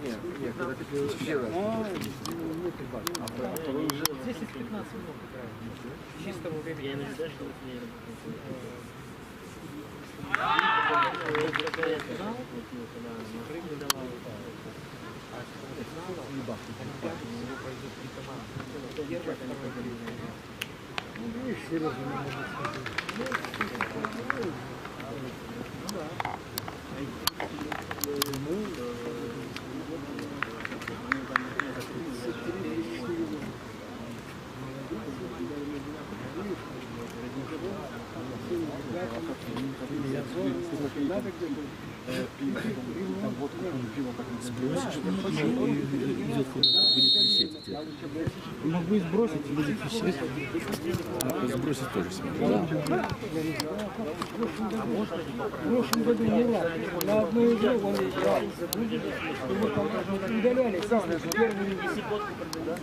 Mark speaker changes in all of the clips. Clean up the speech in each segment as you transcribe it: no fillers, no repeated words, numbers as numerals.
Speaker 1: Нет, когда ты первый раз.
Speaker 2: Здесь из 15 минут играем. Чистого времени. Я не знаю, что это не
Speaker 3: Могу и сбросить, и будет висеть. Сбросить тоже смогу.
Speaker 2: В прошлом году не раз. На одной игре он играл. Его там удаляли.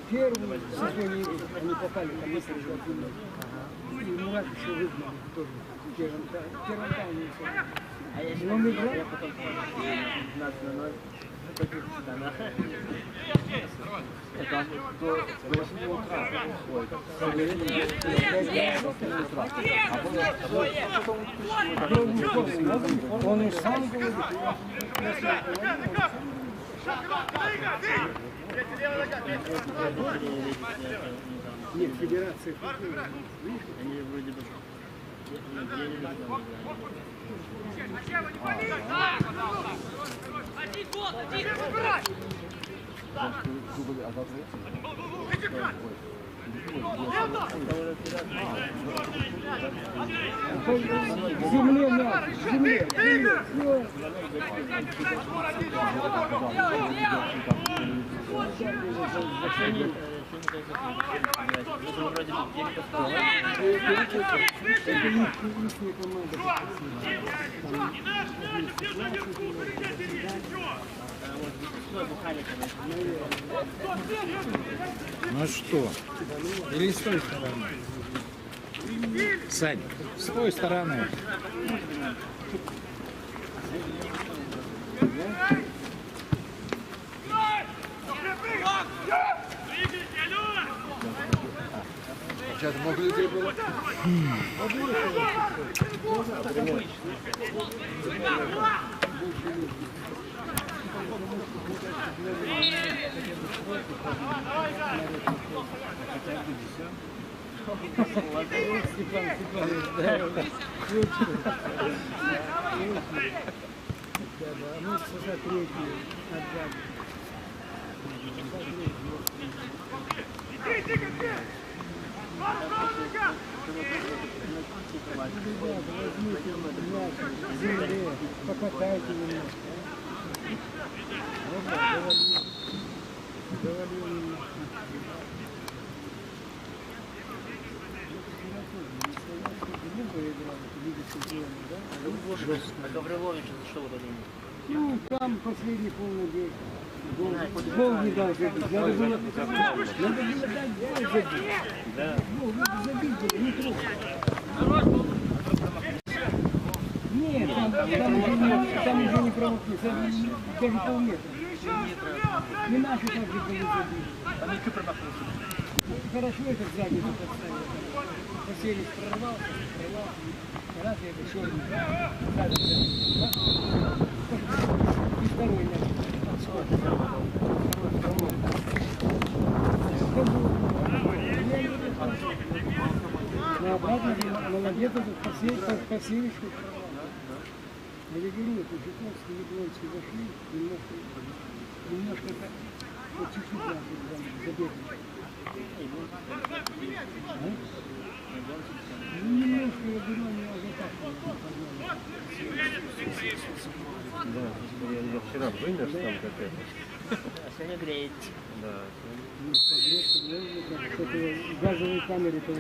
Speaker 2: Первый сезон игры они попали, там если же отменили. И не раз еще выгнали тоже. Первым тайме. А я он играл? Я потом 15:00. Это до 8 утра. Он и сам говорит. Нет, федерация. Они вроде бы...
Speaker 4: Один гол, один!
Speaker 2: Земле мяч, земле.
Speaker 3: Ну что? Или с той стороны? Сань, с той стороны.
Speaker 1: Сейчас много людей было.
Speaker 2: Покатайте меня.
Speaker 4: А Гаврилович зашел в один.
Speaker 2: Ну, там последний полный день. Гол не дал забить. Надо было дать гол забить.
Speaker 4: Да.
Speaker 2: Гол надо забить было, не трудно. Нет, там уже не промахнул, даже полметра. Не наши так же были забили.
Speaker 4: Там еще промахнулся.
Speaker 2: Хорошо этот сзади поставил. Василий прорвался, раз я пришел, и второй мяч. На обратно молодец этот Василий, что я говорю, это Жуковский, Яблонский зашли, немножко так, вот чуть-чуть забегали. Ну, немножко, я говорю, они уже так.
Speaker 1: Да, я вчера вымер там какая-то.
Speaker 4: А сегодня греет.
Speaker 1: Да.
Speaker 2: Что-то в газовой камере-то.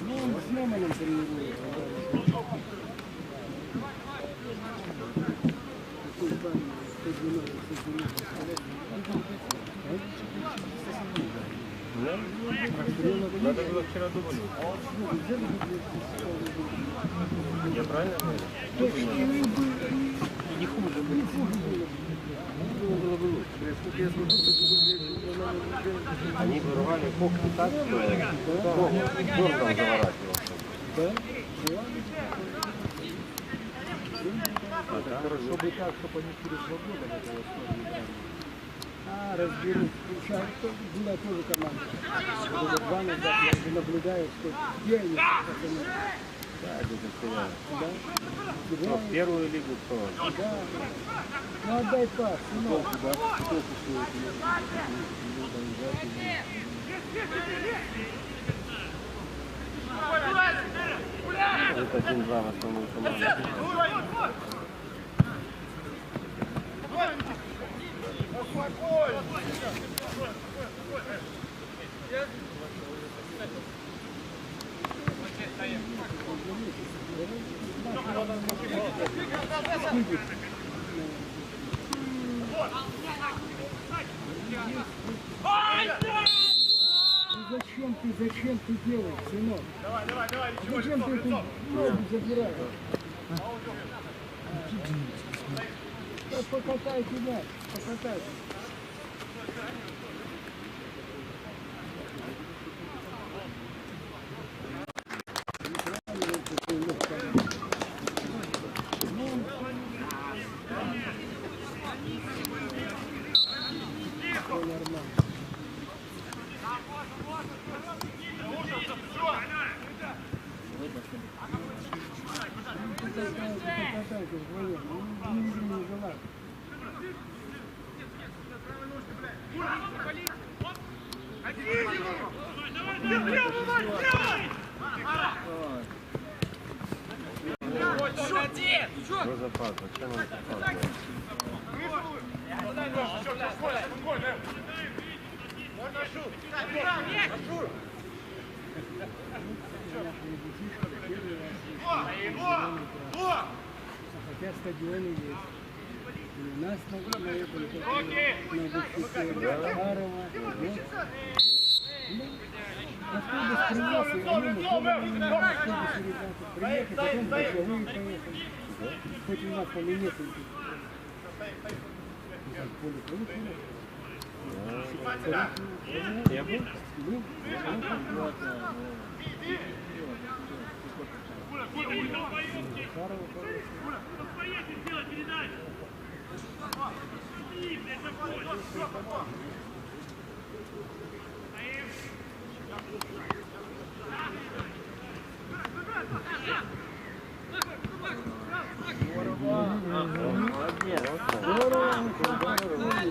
Speaker 2: Ну, он с Неманом тренирует. Какой камень? 190.
Speaker 1: Надо было вчера дубль. Я правильно говорю?
Speaker 2: Не хуже было бы лучше. Если я смотрю,
Speaker 1: Они вырывали кок не так, что дорогом заворачивался.
Speaker 2: да?
Speaker 3: Хорошо бы так, чтобы они через 2 года в этой основе играли.
Speaker 2: Разберут. Сейчас была тоже команда. Года 2 назад я уже наблюдаю, что где они, пацаны.
Speaker 1: Да, где-то теряют.
Speaker 2: Да?
Speaker 1: Кто в
Speaker 2: Играют.
Speaker 1: первую лигу, кто?
Speaker 2: Да. Ну отдай пас, сынок.
Speaker 1: Это один-два в основном команду.
Speaker 2: Ну зачем ты делаешь, сынок? Зачем ты эту ногу забираешь? Да покатайте мяч, покатайте. Покатайте вдвоем, не желаю.
Speaker 1: Что за пас? Зачем он пас?
Speaker 2: Хотя стадионы есть. И у нас на этом, на Бухчике, Харова, автобус привез, и они на автобусе ребята приехали, потом беговые поехали. Хоть у нас там и нет этих.
Speaker 1: Я был?
Speaker 2: Был? Харова,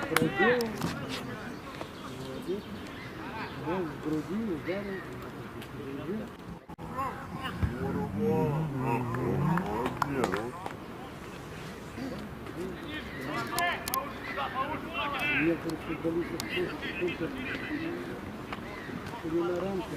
Speaker 2: проделал. Он в груди ударил. Некоторые футболисты только на рамке,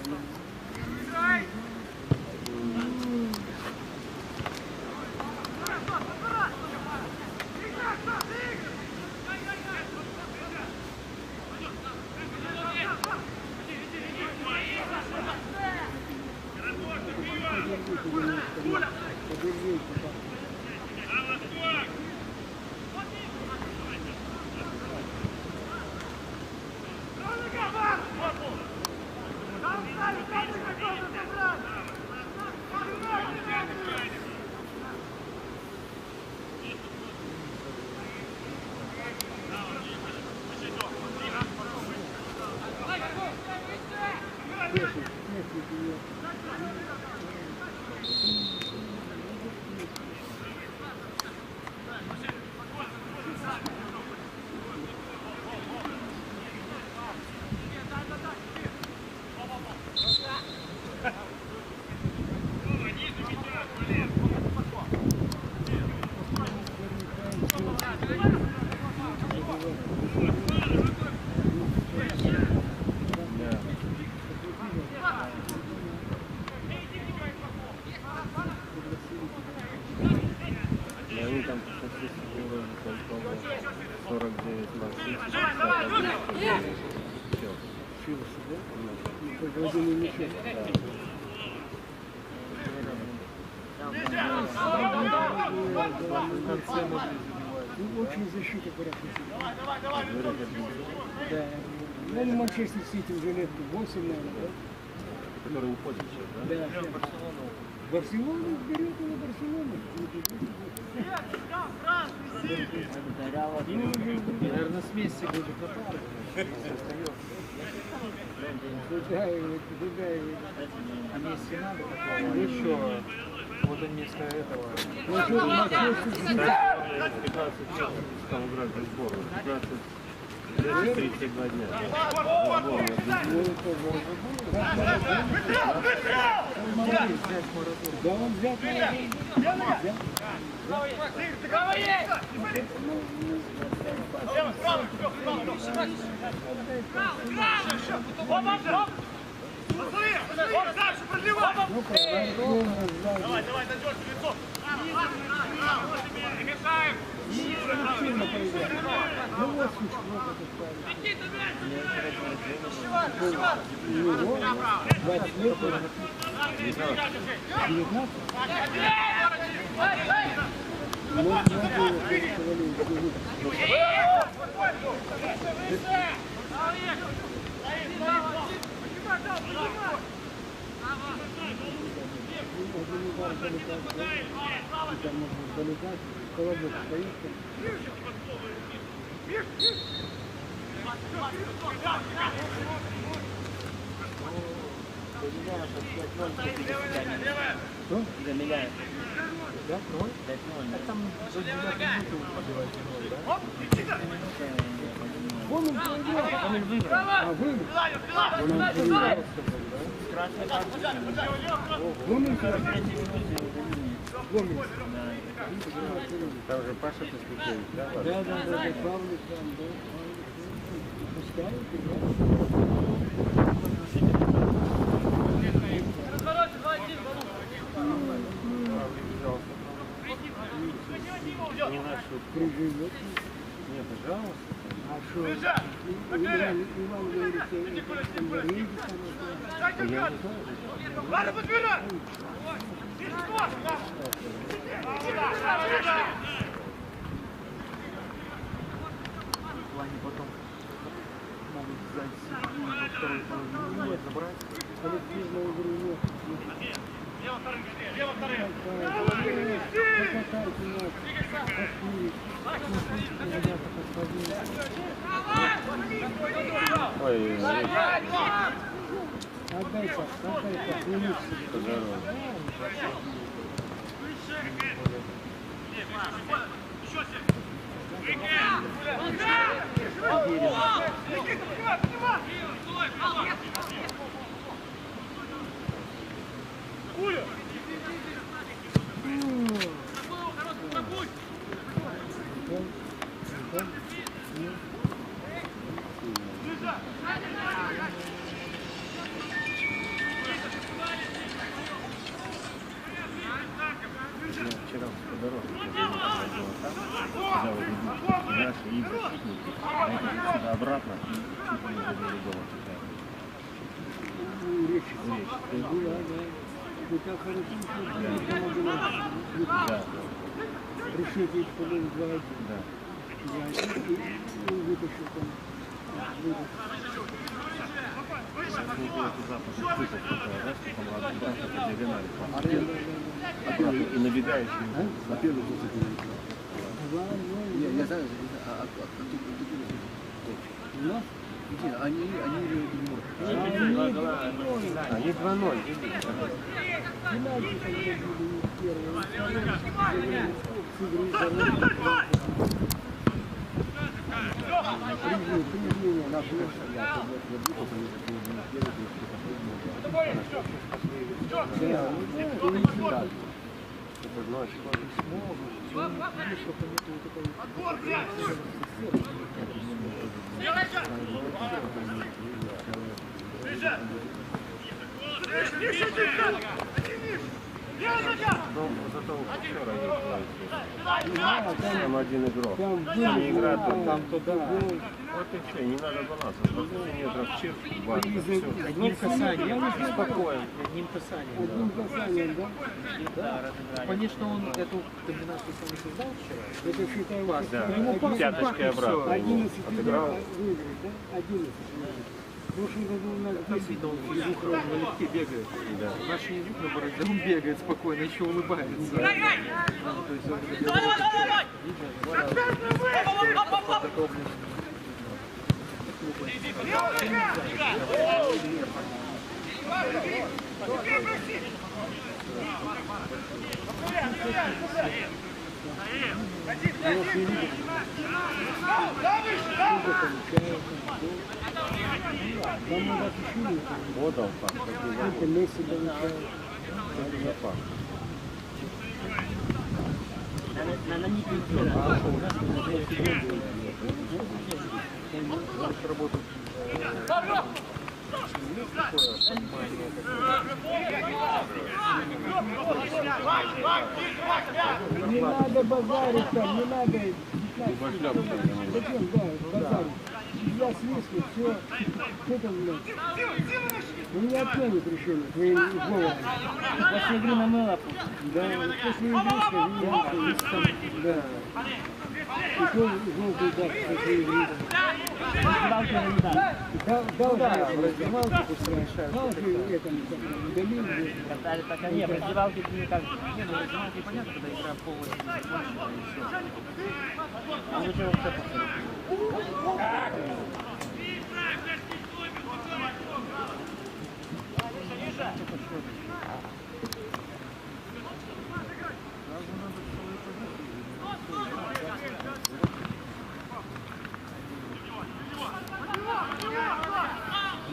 Speaker 1: Они там по статистике вроде только 49 маршрутов, 51. Все.
Speaker 2: получилось, да? Ну, как один мячик. Ну, очень защита порядка. Да. Ну, Манчестер Сити уже лет 8, наверное, да?
Speaker 1: Который уходит сейчас, да?
Speaker 2: Да. Барселона берет его Барселона.
Speaker 3: Наверное, с Месси будет Катар.
Speaker 2: Туда его.
Speaker 3: А Месси надо такого? Еще вот немецкая этого.
Speaker 2: Манчестер Сити.
Speaker 1: 15 лет стал играть в сборную. 15 лет 32 дня.
Speaker 2: Да он взял.
Speaker 5: Давай, дойдешь в лицо. Не мешаем.
Speaker 2: Ну вот сучка, вот это ставит. 20 лет, 19. Один удар залетает, там можно залетать, колобок стоит. Что?
Speaker 4: Замеляет.
Speaker 2: Да? 0?
Speaker 4: 5-0.
Speaker 3: Там за 9 минут побивать да?
Speaker 2: Вон он проиграл.
Speaker 4: Он их выиграл.
Speaker 2: А, выиграл? Он проиграл.
Speaker 4: Красная карточка.
Speaker 2: Вон он проиграл. Вон
Speaker 1: Там же Паша Пискевич, да?
Speaker 2: Да, Павлик там, да. Пускай, играет.
Speaker 1: Не наш шутка.
Speaker 2: Приживет.
Speaker 1: Нет, пожалуйста.
Speaker 2: А что? Иван говорит, что он варенье там.
Speaker 1: Я не знаю.
Speaker 5: Ладно, подбирай!
Speaker 3: В плане потом могут взять во второй половине забрать.
Speaker 2: Коллективную игру нет.
Speaker 5: Лево вторым!
Speaker 2: Покатайте нас. Пошли. Ребята, подходили.
Speaker 1: Ой,
Speaker 2: Отдай так, не мучься.
Speaker 1: здорово. Вчера по дороге когда вот наши и защитники, сюда обратно и чуть не забили гол.
Speaker 2: Речь. Ну так хорошо,
Speaker 1: Да,
Speaker 2: решите их победить 2-1.
Speaker 1: да.
Speaker 2: И вытащил там.
Speaker 1: И набегающий.
Speaker 6: На первый гол не, я знаю,
Speaker 2: У нас?
Speaker 6: где? Они
Speaker 1: Они 2-0.
Speaker 2: Пенальти победили первый. С игры здоровья. Прижми, наш
Speaker 5: Отбор, блядь! Ближе! Ближе, ближе!
Speaker 1: Но зато у Шахтера есть
Speaker 2: Да,
Speaker 1: там один игрок.
Speaker 2: там
Speaker 1: Не играет, там
Speaker 2: туда.
Speaker 1: Вот и все, не надо баланса. С 20 метров чирк, бах, все.
Speaker 3: Одним касанием, спокоен, одним касанием.
Speaker 2: Одним касанием, да?
Speaker 3: Да, конечно, он эту комбинацию сам не создал вчера.
Speaker 2: Это считаю вас.
Speaker 1: Да,
Speaker 3: Ему пас
Speaker 1: пяточкой обратно.
Speaker 2: 11
Speaker 1: Отыграл.
Speaker 2: выиграть, да? 11. В прошлом году у нас
Speaker 3: Там видно, он физик налегке бегает.
Speaker 1: Да.
Speaker 3: Наш язык, наоборот, да он бегает спокойно, еще улыбается. То есть он видно, такого
Speaker 2: там надо тишину.
Speaker 1: Вот он так.
Speaker 2: Это Месси получает.
Speaker 1: Это запас.
Speaker 4: Надо не пить.
Speaker 3: работает.
Speaker 2: Не надо базарить там, не надо. Зачем, да, базарить. Я свистну, все. Что там, блядь? У меня отменят решение, твои головы.
Speaker 4: После игры на мыло.
Speaker 2: Да, после игры скажи, да. И то желтый дат после игры. Дал,
Speaker 3: Да, в раздевалке пусть решают.
Speaker 2: дал же этому, удалил.
Speaker 4: Так, нет, раздевалки ты никак.
Speaker 3: Не, ну раздевалке понятно, когда игра полностью закончена и все.
Speaker 4: А лучше вообще посмотреть.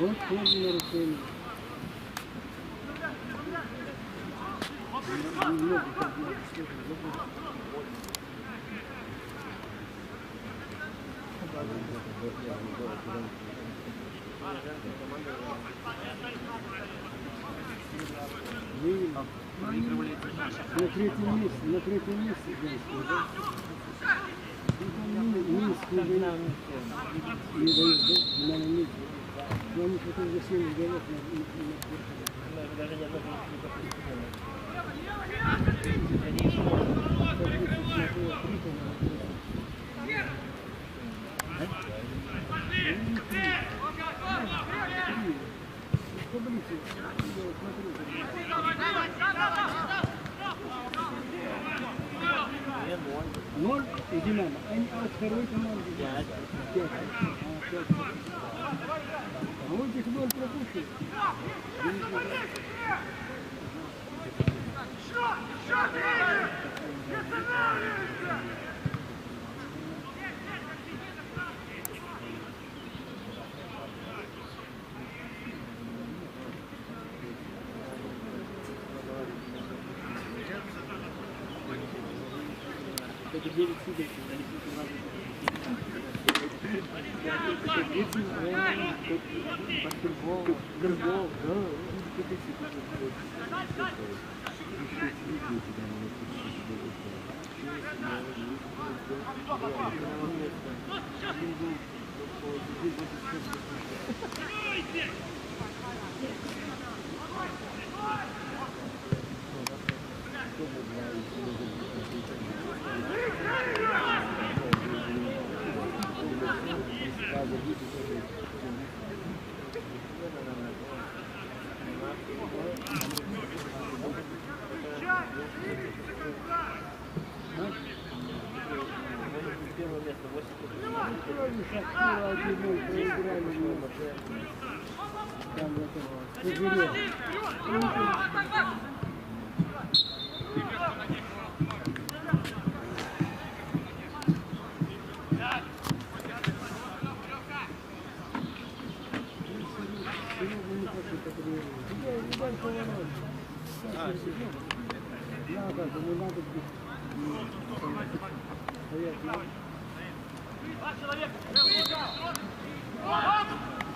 Speaker 2: Вот тоже нарушение. Немного как надо, слушай, забыл. Видимо. На третьем месте Генский, да? Минск не дает, да? На месте. Но они потом за 7 голов
Speaker 4: Даже не одного
Speaker 2: Ноль и Динамо. Они от второй команды. 5. А у этих 0 пропущен.
Speaker 4: Это 9 суток,
Speaker 3: Баскетбол, футбол, да.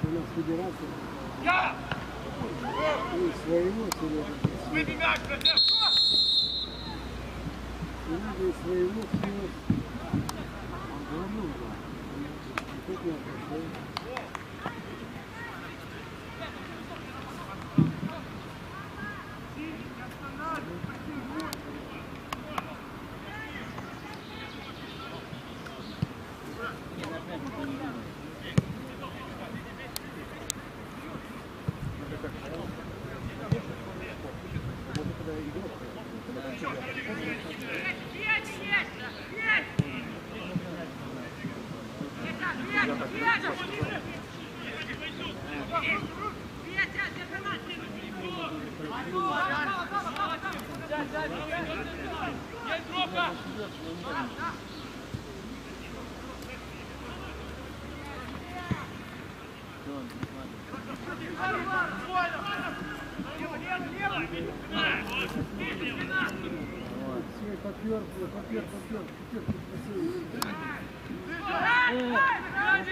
Speaker 2: У нас федерация. И своего Сережа.
Speaker 5: Выбей мяч, братья!
Speaker 2: Люди своего всего. Он говорил, да. Тут я пошел.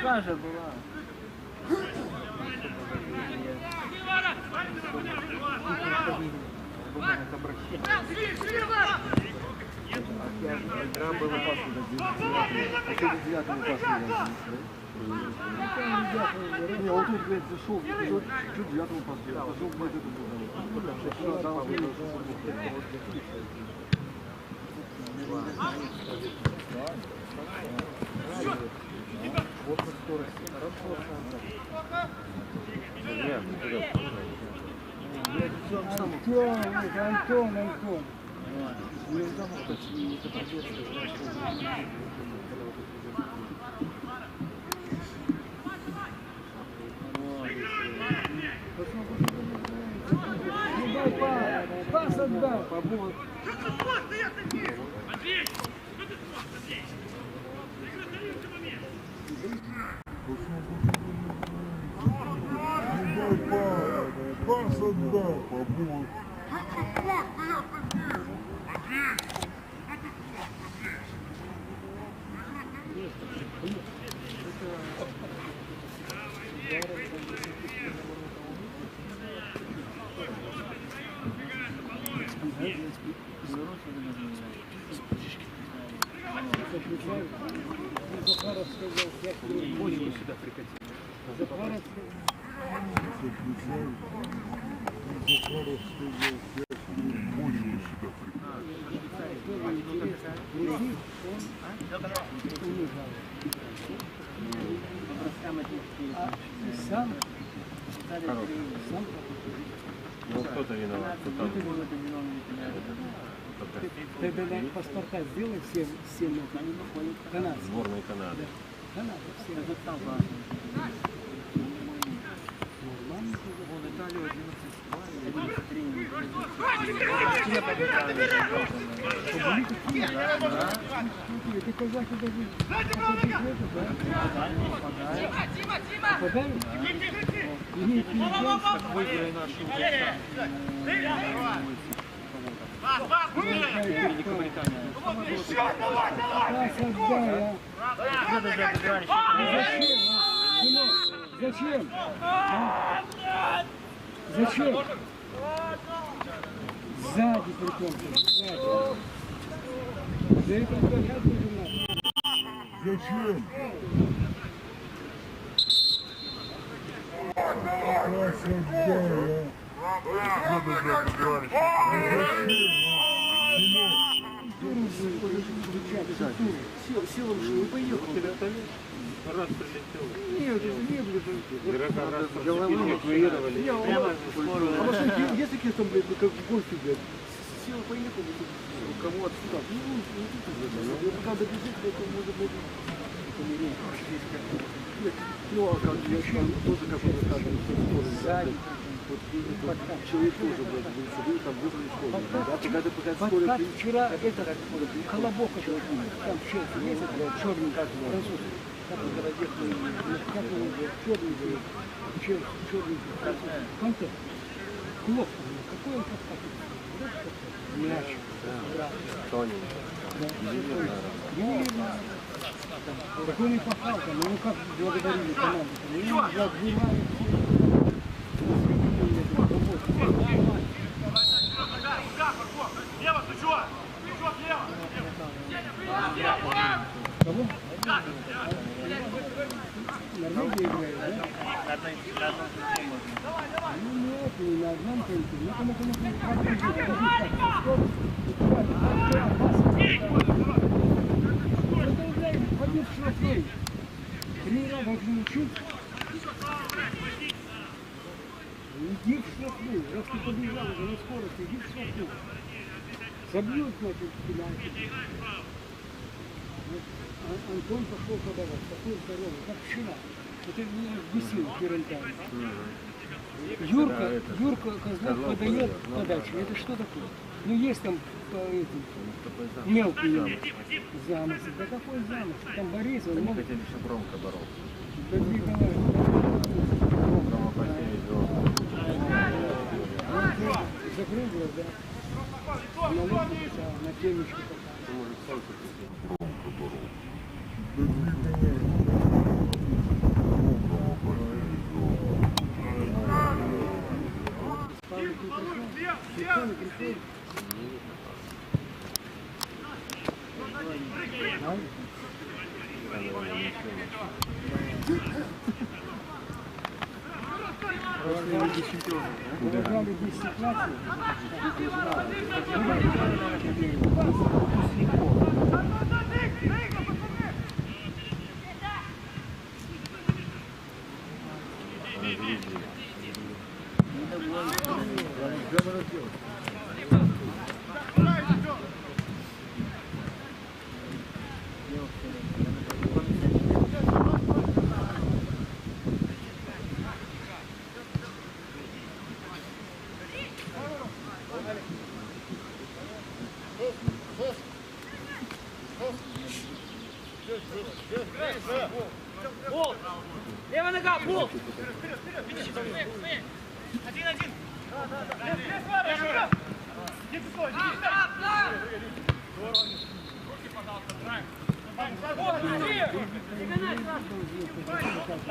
Speaker 4: Рука же была.
Speaker 1: Игра была опасна до 9-го пасу не, он тут, блядь, зашел, чуть 9-го пасу, зашел, блядь, это было. Вот на скорости.
Speaker 2: Антон. Пас отдал.
Speaker 6: Пас отдал, побыл.
Speaker 2: Захаров сказал, я
Speaker 1: Бочку сюда прикатил.
Speaker 2: Захаров
Speaker 6: Захаров сказал, я бочку сюда
Speaker 2: сам
Speaker 1: Ну кто-то виноват, кто-то.
Speaker 2: ты паспорта сделай всем Канады.
Speaker 1: Сборной Канады.
Speaker 2: Канада, все. Нормально.
Speaker 4: Италию 11-2.
Speaker 2: Ты казахи даже подарок? Имеет
Speaker 4: Выиграй
Speaker 2: Зачем? Зачем? Сзади притом. Сзади. Да это как будем надо.
Speaker 6: Зачем? Пас отдал,
Speaker 1: Силом же не поехал. Раз прилетел. Нет, головы эвакуировали.
Speaker 4: А
Speaker 1: может, если там, блядь, как в гости, блядь, сила поехала, кому отсюда. Ну, пока добежит, это может быть помереть. Ну, а как я еще тоже какой-то скажем, сзади. Вот человек тоже, блядь, вы там выбрали школу.
Speaker 2: Подкат вчера это колобок там в Челси есть, черный француз. Как он черный черный контент. Клоп. Какой он подкат? Мяч. Ювелирно. Какой не попал там, ну как благодарили команду. Ну, отбивают
Speaker 5: Лево, ты чего? Ты чего, лево?
Speaker 2: Кого? Норвегия играет, да?
Speaker 4: На одной стороне можно.
Speaker 2: Ну нет, не на одном коньке. Ну там это побед штрафной. 3 раза отключить. Иди в штрафную. Раз ты побежал уже на скорости, иди в штрафную. Забьют, значит, пенальти. Антон пошел подавать, такой здоровый, как вчера. Это меня бесил в первом тайме. Юрка Козлов подает подачу. Это что такое? Ну есть там мелкий замысел. Да какой замысел? Там Борис, он мог...
Speaker 3: Хотели, чтобы Ромка боролся.
Speaker 2: Да Николай,
Speaker 3: Рома потеряет его.
Speaker 2: закрыл глаза. На лодку писал, на темечку попал.
Speaker 3: Может, солнце прийти.
Speaker 2: Павлик не пришел? Никто не пришел? Уважали дисциплинацию.
Speaker 5: Пол! Левая нога, пол!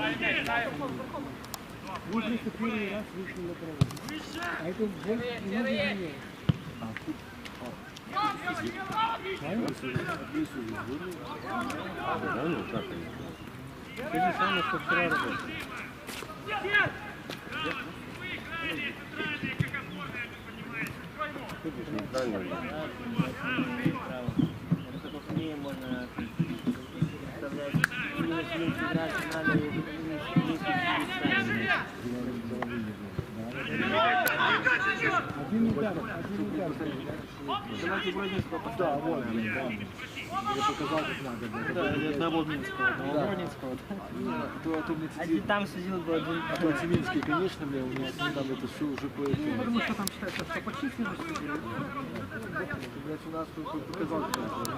Speaker 5: Один!
Speaker 2: Вы просто первый раз вышли на траву. А это больше не меняет.
Speaker 3: Да, ну как они? Ты же самое, что вчера работал. Ты же нейтрально уже.
Speaker 4: Можно представлять, надо
Speaker 2: Один удар.
Speaker 1: Давайте Бродинского поставим. Да, вот, да. Я показал, как надо. Да, или одного Минского, одного Бродинского. А то мне
Speaker 4: один там сидел бы один.
Speaker 1: а то Тиминский, конечно, у меня там это все уже по этому.
Speaker 2: Потому что там считается, что по численности.
Speaker 1: Блять, у нас тут показал, как надо.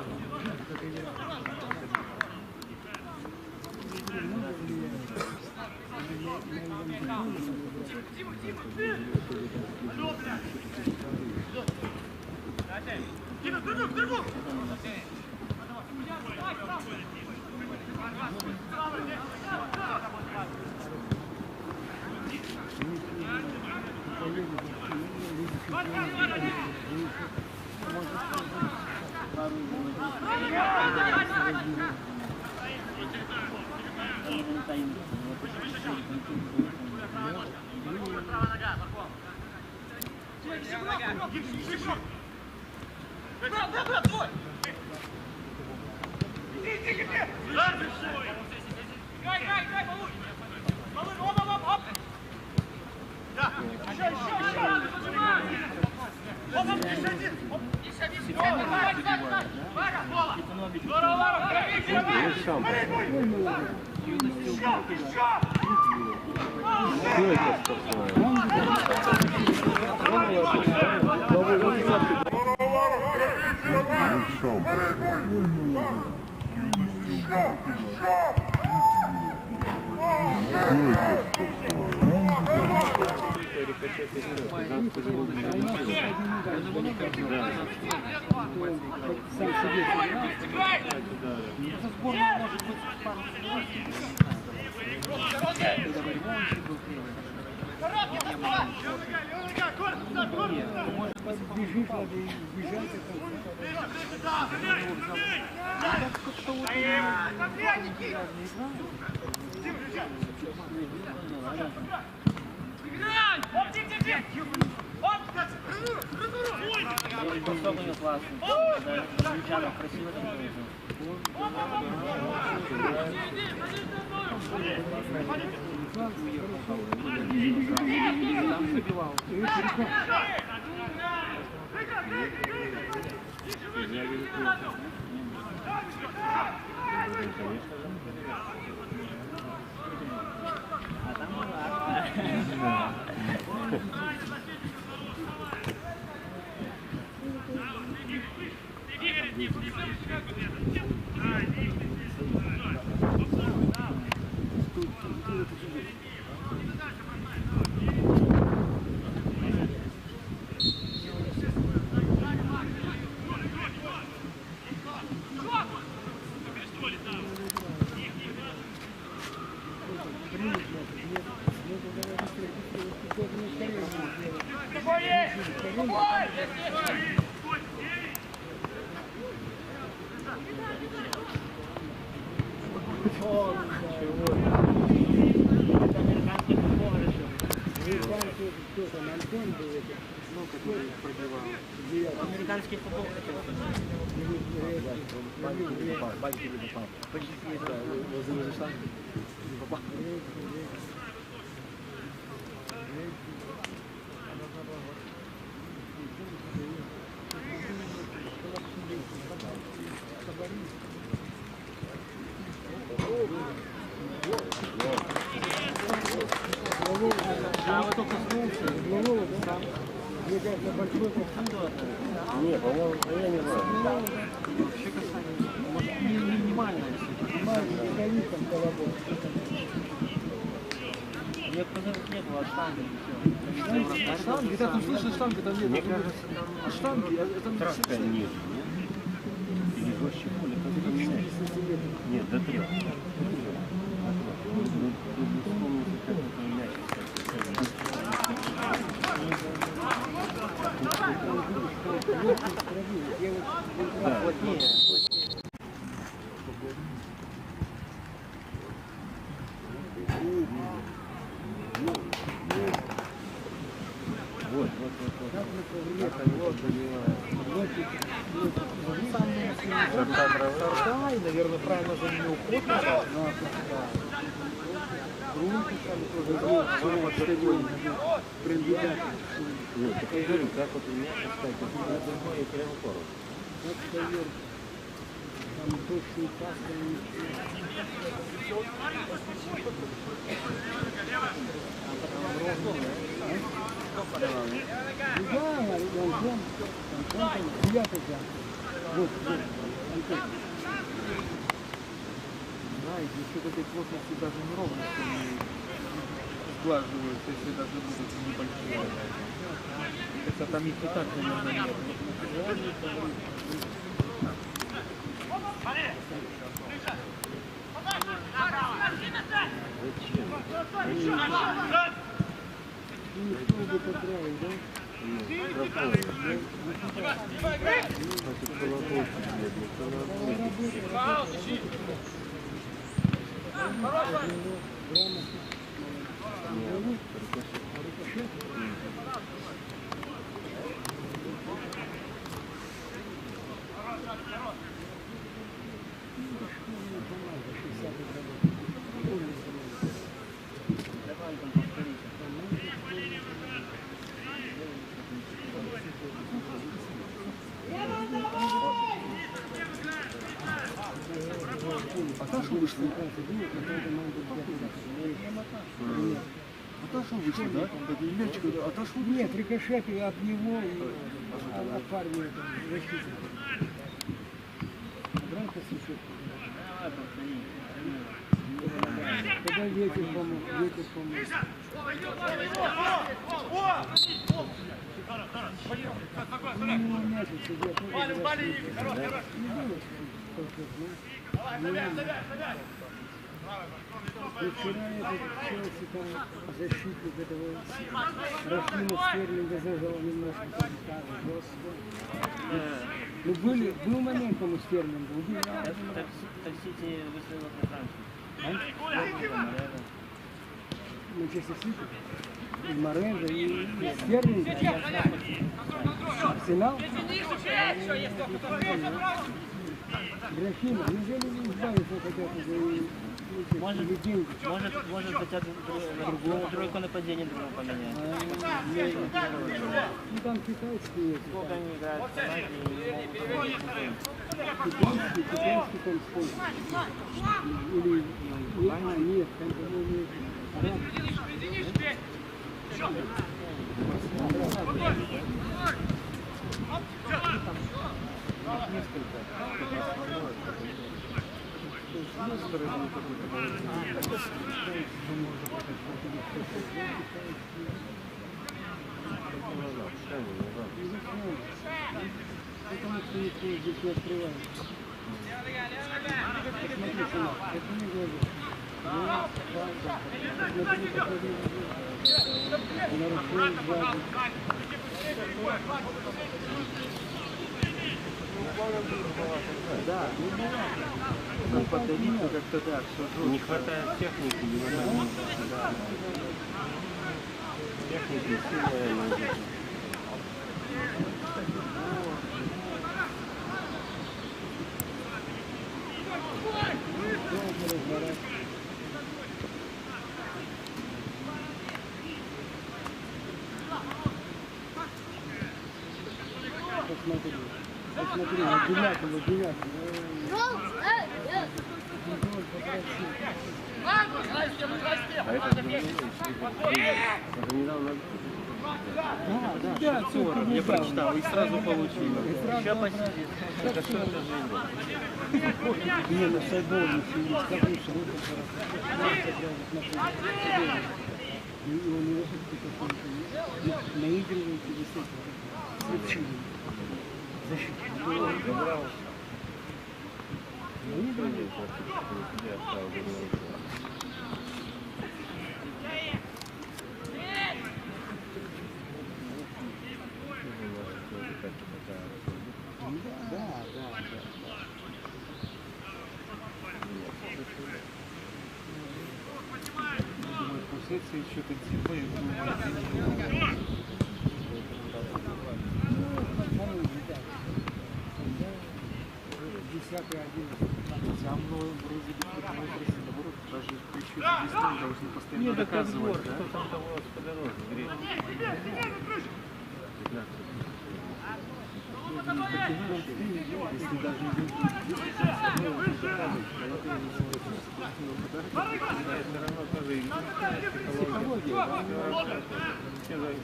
Speaker 2: Сам себе. Бежит, надо бежать.
Speaker 1: вот...
Speaker 4: Бросок у него классный. Да, замечательно, красиво танцует.
Speaker 2: Там забивал.
Speaker 4: А там была. Американский футбол хотел.
Speaker 1: Не, по-моему, я не знаю.
Speaker 2: Вообще касание. Может, минимально, если там колобок.
Speaker 4: Нет, нет, было штанги.
Speaker 1: А штанги, да, там слышно, штанги там нет.
Speaker 6: Мне кажется,
Speaker 1: А штанги, это
Speaker 6: травка ниже, нет? Или вообще поле, как это нет? Нет, до трех. Ну, вспомните, как это мяч. Да,
Speaker 4: Плотнее.
Speaker 6: вот. Это вот
Speaker 1: Да, и, наверное, правильно за нее уход.
Speaker 6: Нет, так я говорю, как вот у меня, кстати, на другой я терял пару.
Speaker 2: Там точный пас,
Speaker 1: Знаете, за счет этой плотности даже неровности не сглаживаются, если даже будут небольшие. Это там их и так, наверное, нет.
Speaker 2: никто бы поправил, да?
Speaker 1: А та що вийшли? А та що вийшли, да? Мячик, а та що вийшли?
Speaker 2: Нет, рикошет и от него и от парня защитника. Бранко сушит. Когда ветер помог, Ну, мячик сидит, и вчера этот Челси там защитник этого Рафина Стерлинга зажал немножко там жестко. Ну, был момент, по-моему, Стерлинга.
Speaker 4: Таксити висилок на Францію.
Speaker 2: Манчестер Сити. И Моренго, и Стерлинга. Арсенал. Графина. Неужели не избавиться хотят уже
Speaker 4: Может,
Speaker 2: деньги?
Speaker 4: может хотят тройку нападения другого поменять.
Speaker 2: Ну там китайские эти.
Speaker 4: Сколько они играют в команде и могут
Speaker 2: Китайский там спонсор. Или... нет, там, по-моему, арабский. Потому что никто здесь не открывает. Посмотри сюда, это не глаза. Посмотри, посмотри. Нарушил сзади.
Speaker 6: Да, ну подавиться как-то да, все не хватает техники, да. Техники сильная.
Speaker 2: Посмотри, вот девятый.
Speaker 6: А это недавно.
Speaker 2: Да,
Speaker 3: Я прочитал и сразу получил.
Speaker 4: еще посидит.
Speaker 6: Это что это за игра?
Speaker 2: не, на сайбол не сидит, скажи, что и у него какой-то наигрывает и высокий.
Speaker 3: Пусеться еще тут зимой. Сам вроде бы в этом возрасте, наоборот, даже еще весной должны постоянно доказывать, да?
Speaker 6: Кто там того по дороге греет?
Speaker 3: Если даже люди
Speaker 6: Все равно тоже психология.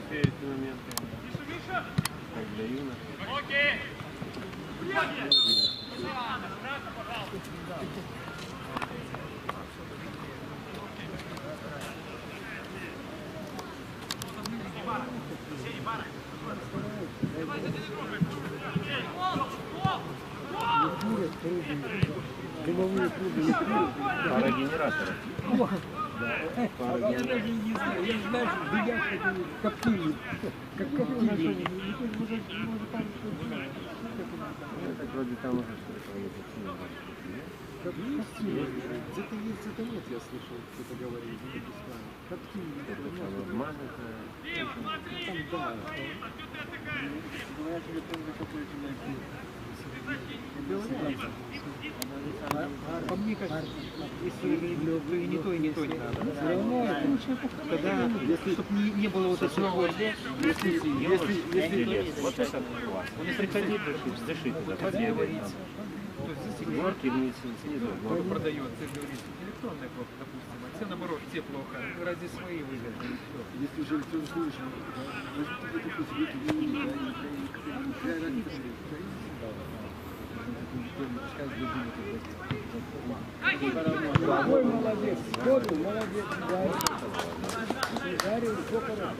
Speaker 6: Все эти моменты. Как для юношей.
Speaker 2: Дымовые трубы не курят.
Speaker 6: Пара генераторов.
Speaker 2: Я даже не знаю, я знаю, что дымят такие коптильни, как коптильни.
Speaker 6: Это вроде там уже что-то не заценено.
Speaker 3: где-то есть, где-то нет, я слышал, кто-то говорит, не знаю.
Speaker 6: Обманутая.
Speaker 3: Там, да.
Speaker 4: Говорят, что это какой-то найти.
Speaker 3: По мне, как если и не то, и не то не надо.
Speaker 2: Все равно
Speaker 3: Тогда, чтобы не было вот этого, если
Speaker 6: Вот это класс. Он приходи, дыши туда, побегай. Горки вниз, снизу.
Speaker 3: кто продает, ты говоришь, электронная кнопка, допустим, а тебе наоборот, тебе плохо, ради своей выгоды.
Speaker 1: Если уже все слышно,
Speaker 2: Ой, молодец, Коду, молодец, Дарья, сколько раз.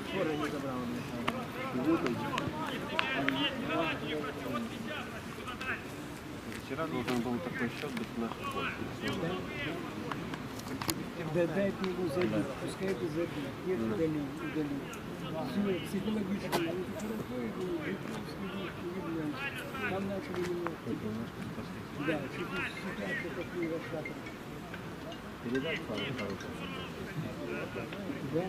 Speaker 2: Скоро не забрал.
Speaker 6: Вчера должен был такой счет быть в нашей пользу.
Speaker 2: Дать ему забить, пускай это забить. Нет, удали. Все, психологически, они хорошо играли, там начали немного. Да, ситуация такие расшатаны.
Speaker 6: Передать пару хороших.
Speaker 2: Да.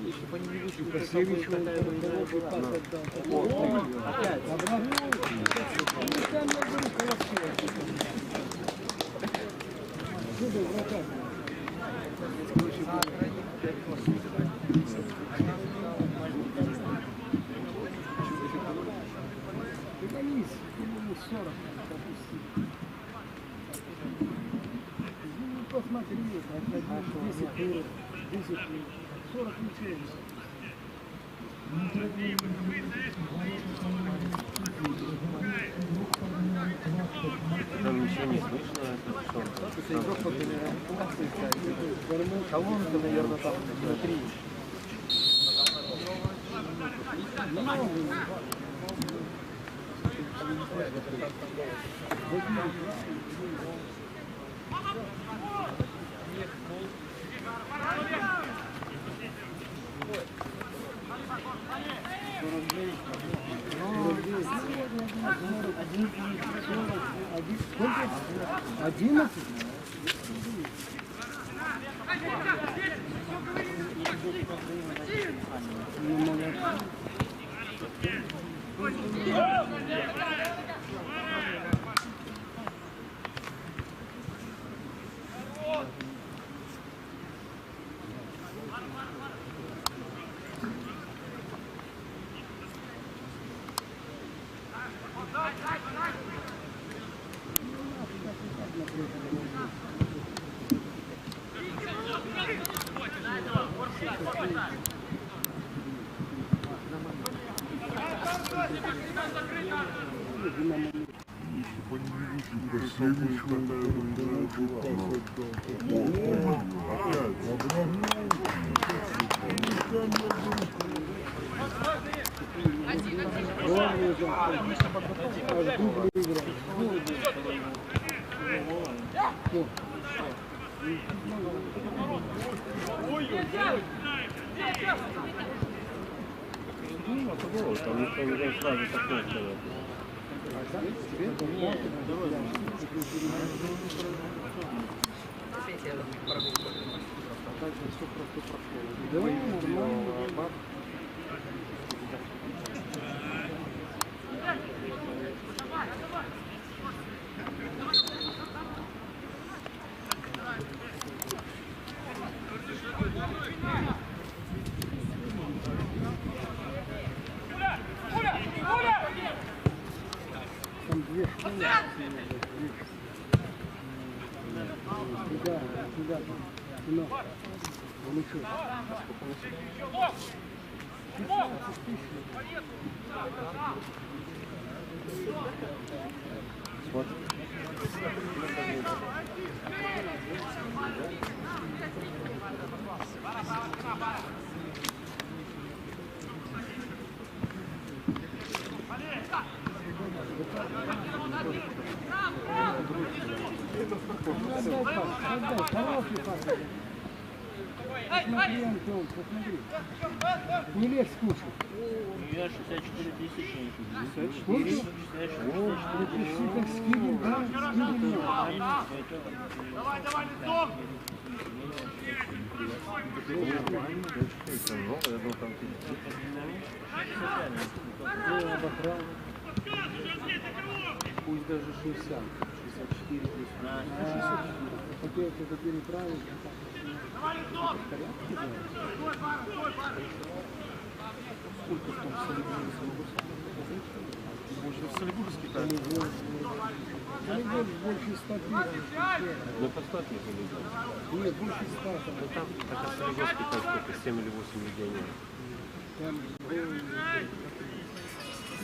Speaker 3: Если бы они не вышли, то
Speaker 2: Пасевич, он хороший пас отдал. Опять. Обратно. Ну, там, я говорю, хорошо. Чудо, вратарь. Пригонись, по-моему, 40 пропусти. Ну, посмотри, 10 минут, 40 ничего.
Speaker 6: Там ничего не слышно, это что?
Speaker 3: колонка, наверное, там внутри.
Speaker 6: Там никто не сразу такой человек.
Speaker 2: Там две школы. Сюда. Ну, ничего.
Speaker 6: Смотри.
Speaker 2: Отдай, хороший пас. Посмотри, Антон, посмотри. Не лезь в кучу.
Speaker 4: Я 64 тысячи.
Speaker 2: Сколько? О, почти как скидывал, да? Скидывал.
Speaker 5: Давай, лицом!
Speaker 6: Это новое, я думал, там
Speaker 2: Обокрал.
Speaker 3: Пусть даже 60. 64 плюс.
Speaker 2: Хотел это переправить.
Speaker 5: Давай, лицом!
Speaker 3: Сколько в том Солигорске? Больше в Солигорске так.
Speaker 2: Солигорск больше 100 тысяч.
Speaker 6: ну поставь мне Солигорск.
Speaker 2: Нет, больше 100.
Speaker 6: Ну там, так а Солигорске так сколько, 7 или 8 легионеров.
Speaker 2: Там,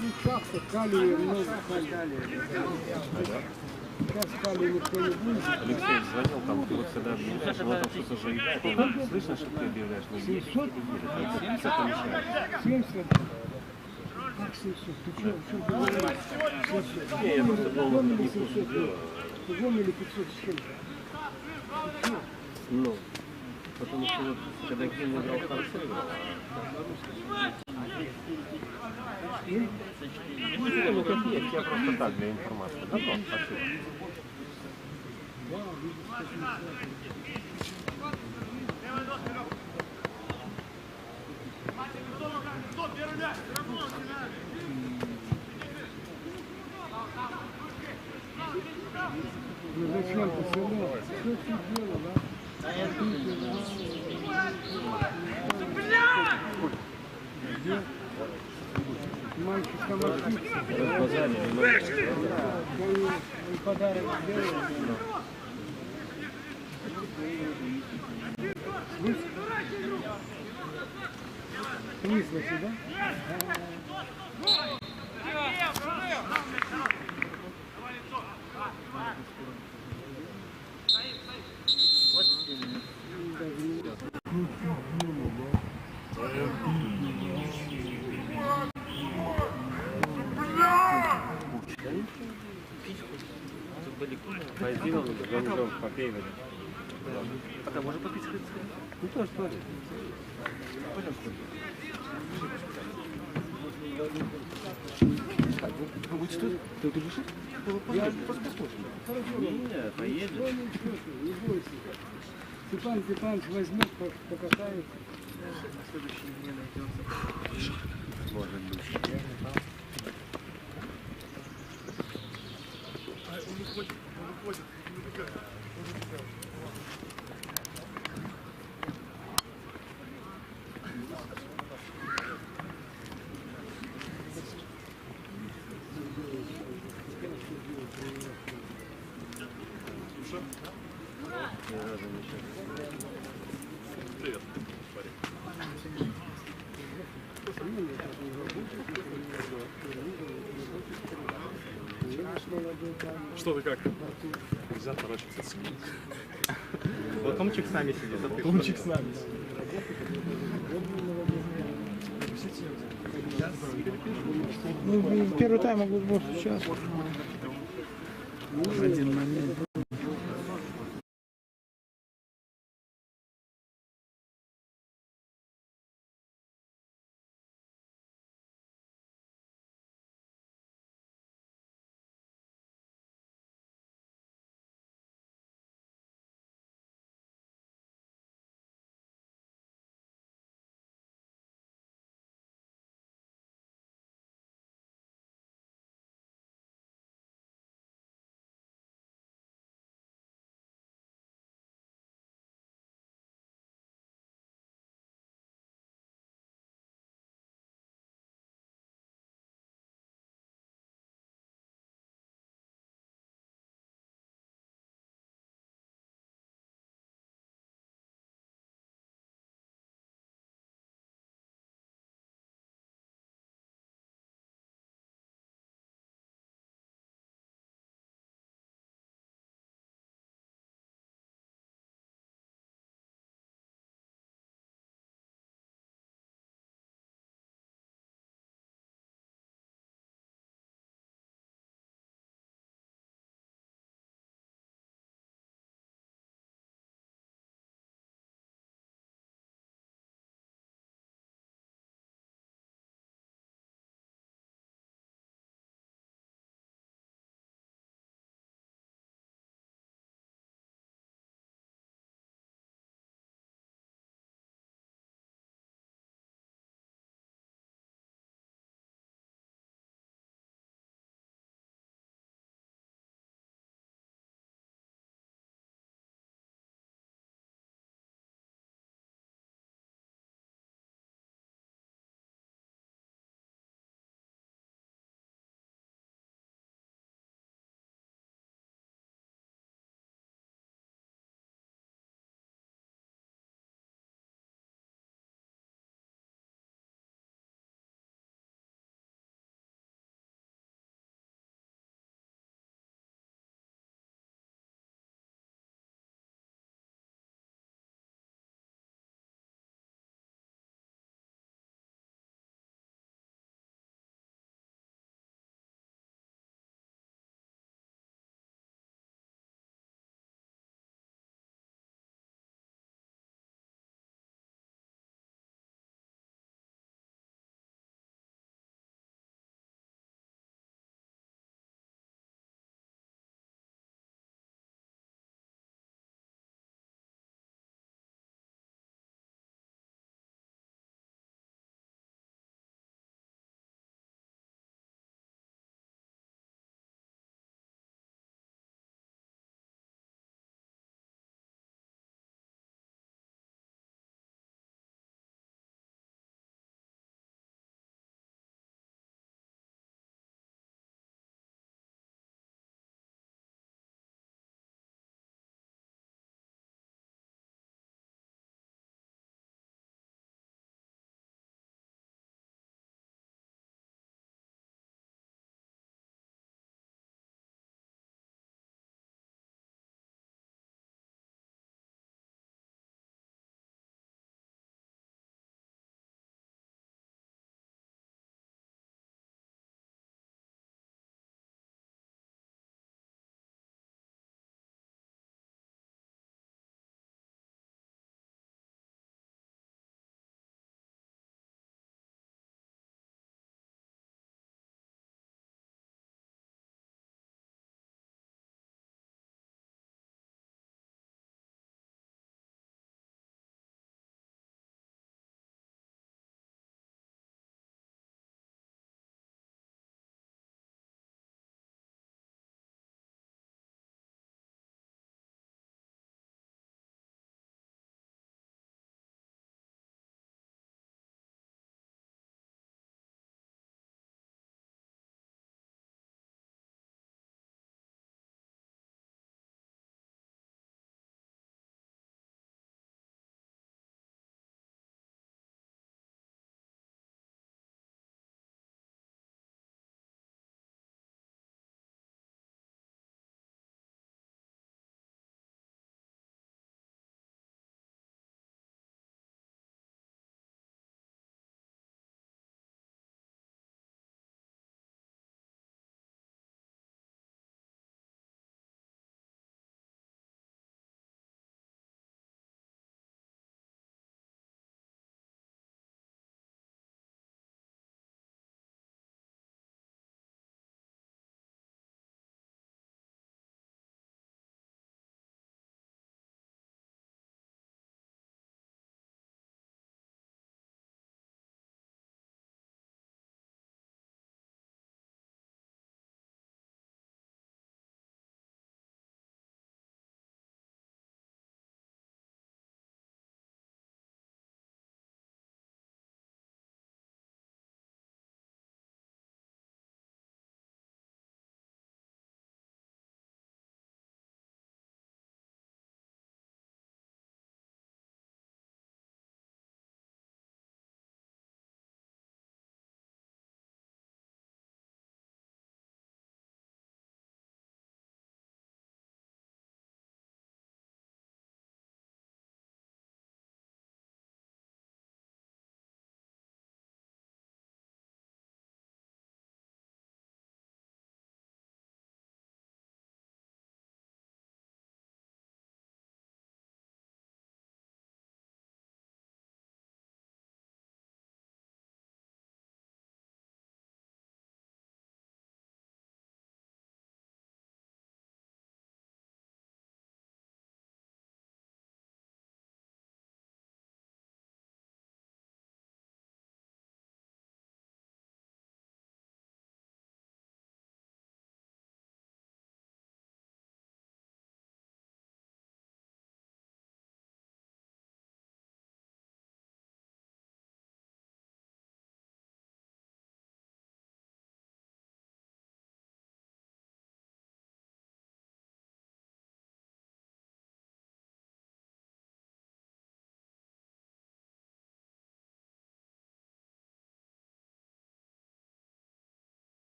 Speaker 2: ну, шахта, калия, много калия. Сейчас спали никто не будет.
Speaker 6: Алексей звонил, там, вот когда объявляешь, его там что-то заедает. Слышно, что ты объявляешь? Но есть
Speaker 2: 700?
Speaker 6: это мешает.
Speaker 2: 70? Как 700? Ты что говоришь? 700.
Speaker 6: Не, я просто был
Speaker 2: Вон или
Speaker 6: не
Speaker 2: 700 было? Вон или 500 с чем-то? Ты что?
Speaker 6: Ну, потому что вот, когда Ким играл хорошо, играл, ну как есть, я просто так, для информации. Добро, спасибо.
Speaker 5: Стоп, первый мяч!
Speaker 2: Ну зачем ты сыграл? Что ты делал, а? Где? Мальчик там ошибся.
Speaker 6: Разбазарили, но...
Speaker 2: Он подарок сделал. Выслушай, да?
Speaker 6: Пойди, он попей воды.
Speaker 3: Пока можно попить сходить?
Speaker 6: Ну тоже, тоже.
Speaker 3: Пойдем сходим. Вы будете тут? Ты тут решишь? Просто посмотрим.
Speaker 6: Не, поедешь.
Speaker 2: Не бойся. Степан Степанович возьмет, покатает.
Speaker 3: На следующий день найдется.
Speaker 6: Может быть.
Speaker 7: Что ты как? Нельзя торочиться с ним. Лакомчик с нами сидит. Лакомчик с нами сидит.
Speaker 2: Ну, первый тайм могут быть сейчас. Один момент.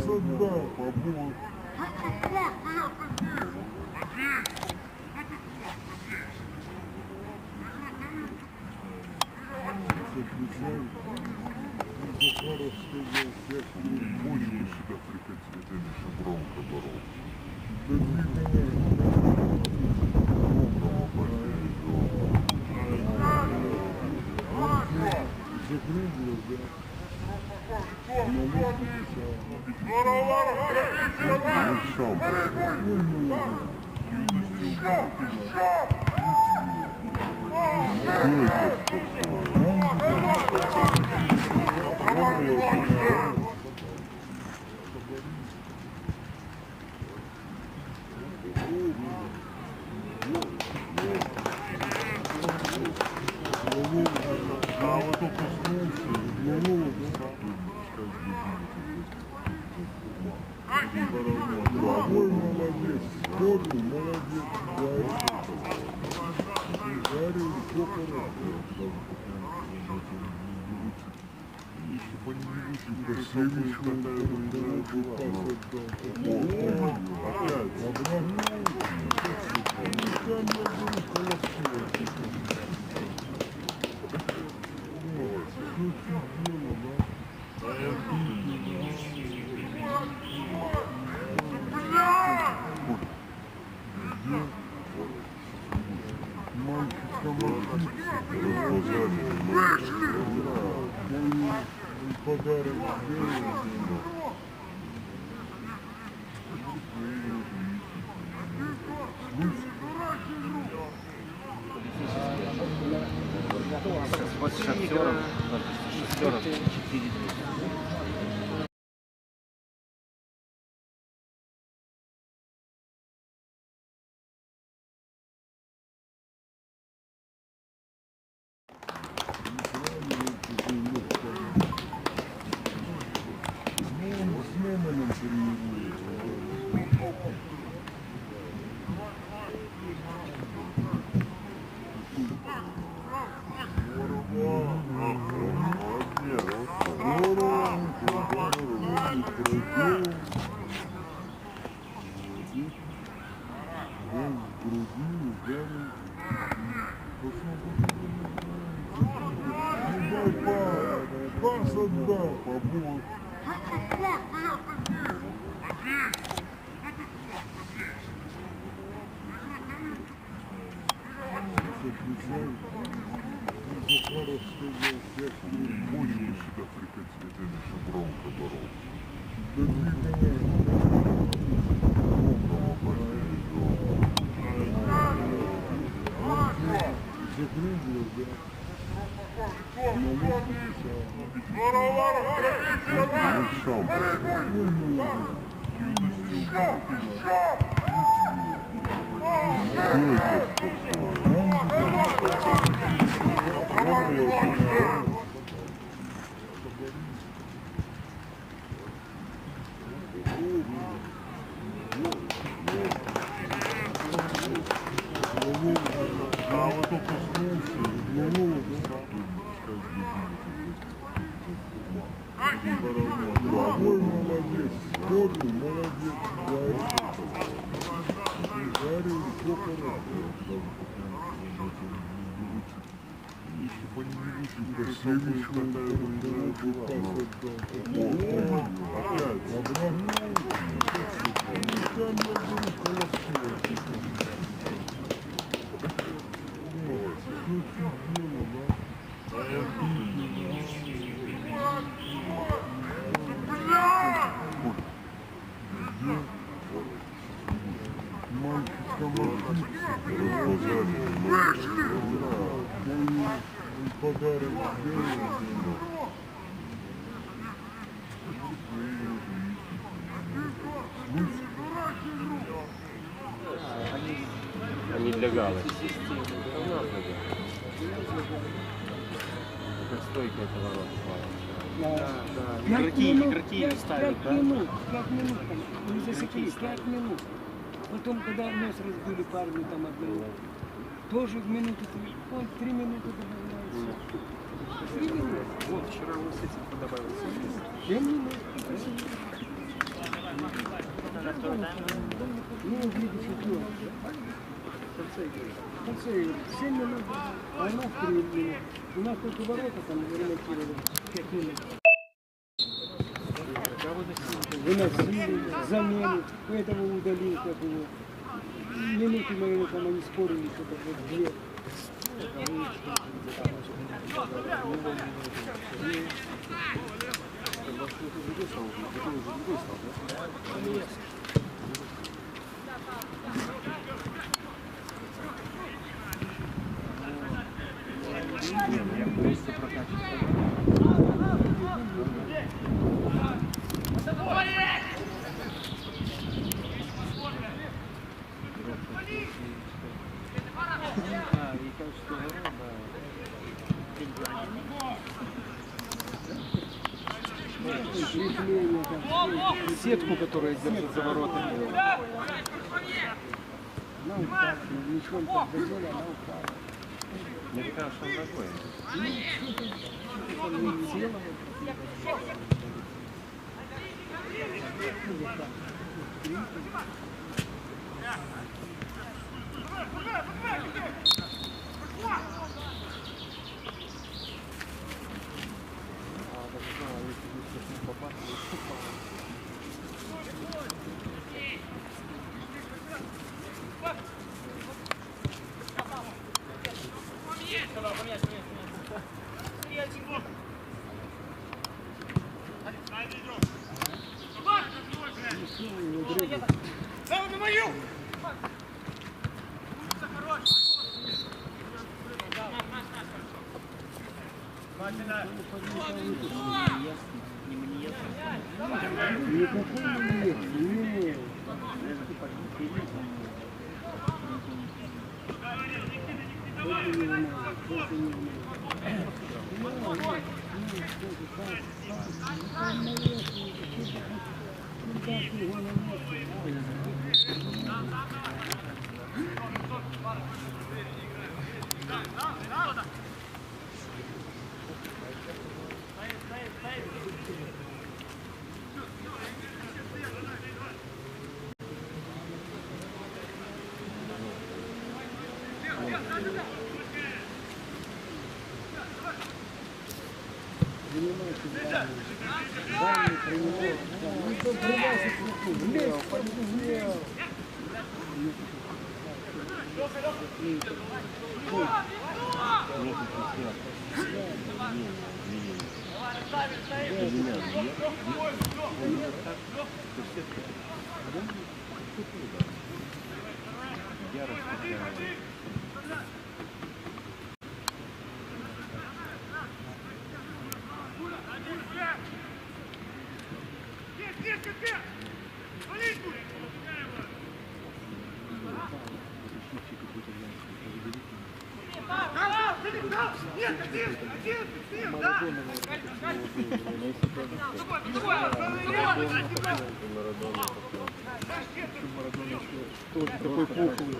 Speaker 8: отдал, побыл. Захаров сказал, я больше сюда прикатил, это еще громко борол. Да закрыл, да. Дорогой молодец, скорый молодец, Гарри, все хорошо. Если бы они не вышли, Красевич хватает, опять, подарок
Speaker 3: Вот с шахтером 4-2. Захаров сказал, я больше сюда прикатил, это еще громко борол. Да закрыл, да. Дорогой молодец, скорый молодец, Гарри, все хорошо. Если бы они не вышли, Красевич хватает, опять, подарок
Speaker 6: Они для галочки. Как стойка этого рода.
Speaker 3: Игроки ставят, да?
Speaker 2: 5 минут там, не засекли, 5 минут. Потом, когда нос разбили парни там одного, тоже в минуту, 3 минуты добавляется. 3 минуты.
Speaker 3: Вот вчера вы с этим добавился.
Speaker 2: 7 минут. Ну, в Лиге чемпионов. В конце игры. 7 минут, а у нас 3 минуты. У нас только ворота там ремонтировали 5 минут. Выносили, замену, поэтому удалил как его. Минуты, наверное, там они спорили, что-то вот 2.
Speaker 1: Сетку, которая держит за воротами.
Speaker 2: Она упала, ничего так задели, она упала.
Speaker 6: Мне кажется, он такой.
Speaker 1: Такой пухлый.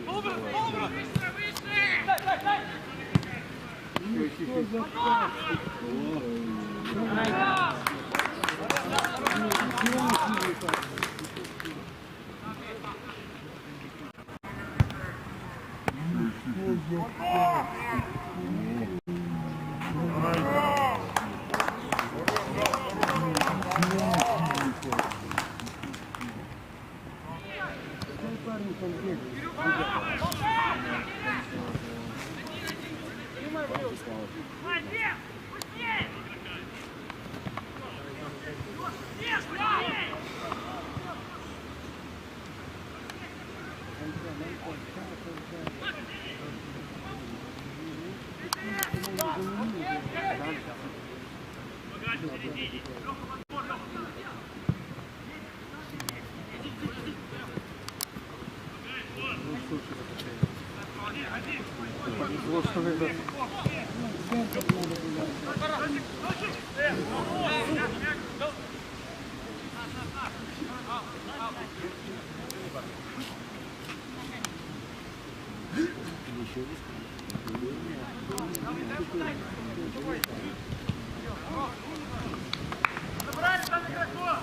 Speaker 5: Забрали там игроков!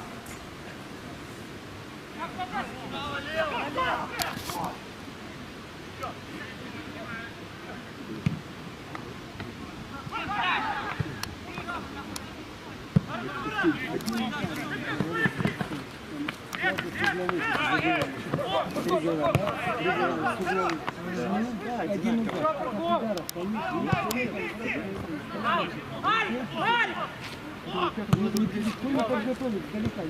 Speaker 2: Один удар. Ударов, не подготовить далека,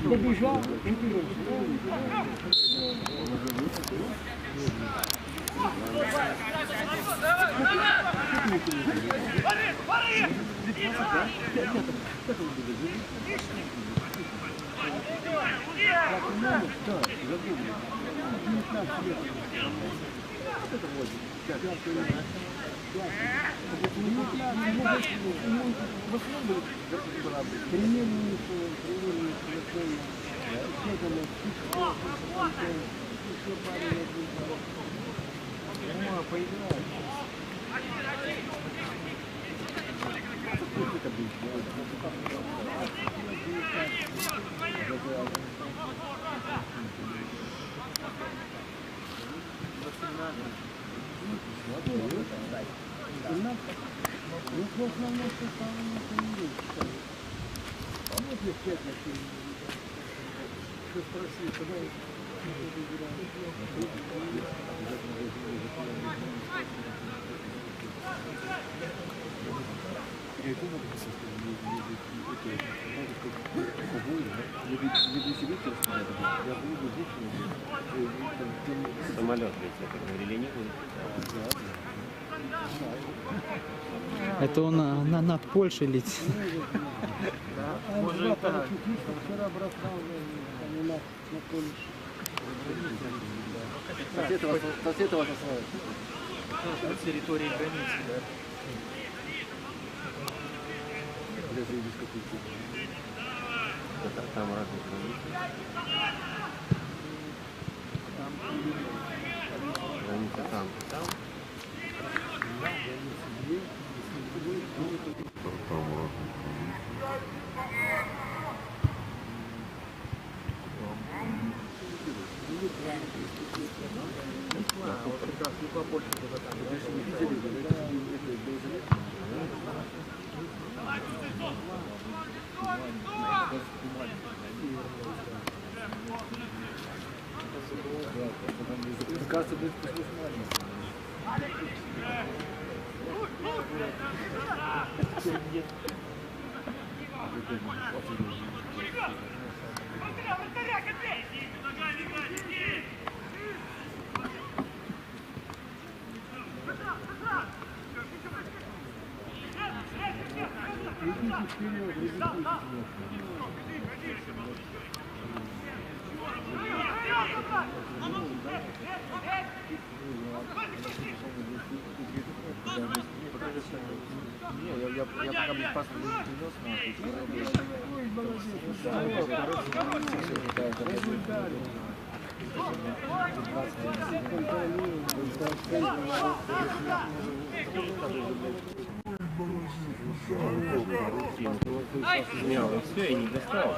Speaker 2: добежал,
Speaker 6: Самолет летит, как говорили, не будет.
Speaker 9: Это он на Польше летит.
Speaker 2: Может, вчера бросал на Польшу.
Speaker 1: Сосед вас осваивает.
Speaker 7: На территории границы, да.
Speaker 6: Там разные границы. Граница там.
Speaker 1: Кажется, будет послушно. Я пока мне пас
Speaker 6: Не, он все, я не достал.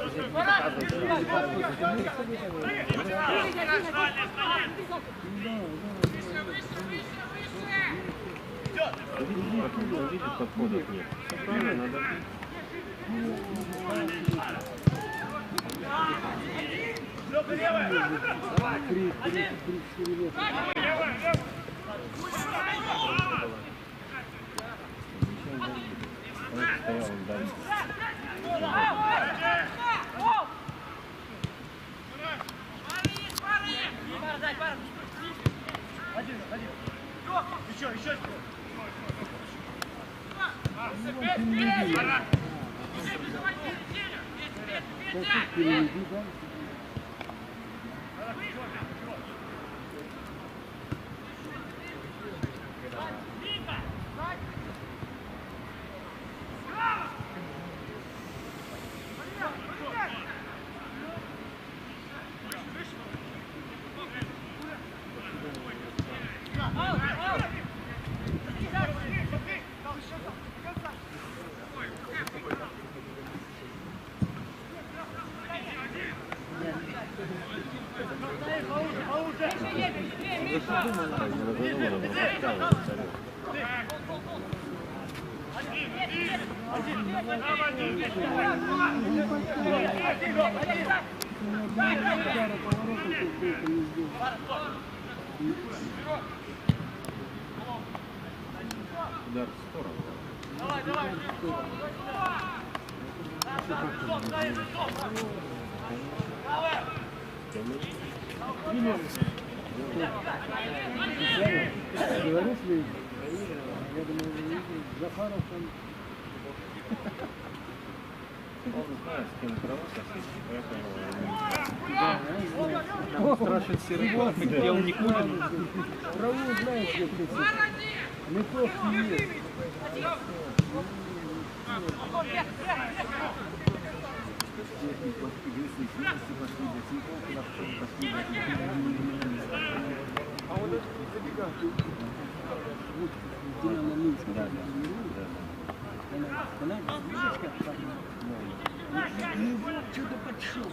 Speaker 6: Видит, подходов нет. Правильно, надо. Стоял он дальше.
Speaker 5: Еще.
Speaker 6: Один. Удар в сторону.
Speaker 5: Давай, давай!
Speaker 2: Беларусь выиграл. Я думаю, Захаров там...
Speaker 6: Он знает, с кем драться, поэтому...
Speaker 2: Да, он знает.
Speaker 7: Там страшен серый год, где он Никулин.
Speaker 2: Траву знаешь, где прийти. Литовский есть.
Speaker 1: А вот это забегал.
Speaker 2: Динамо Минск.
Speaker 6: Да.
Speaker 2: Она видишь, как там? Его что-то подшел.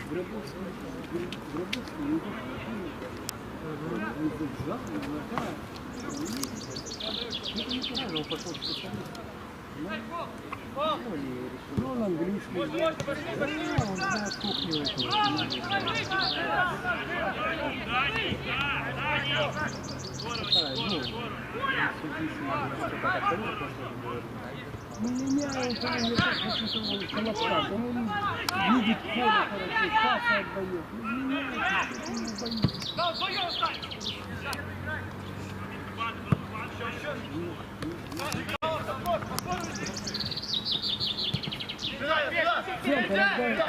Speaker 2: Гробовский его
Speaker 7: Он пошел в специалист.
Speaker 2: ну, он английский знает.
Speaker 7: Он знает кухню эту.
Speaker 2: Ну, меня это не так, что колобка. Он видит поле хорошо, паса отдает. Ну, меня это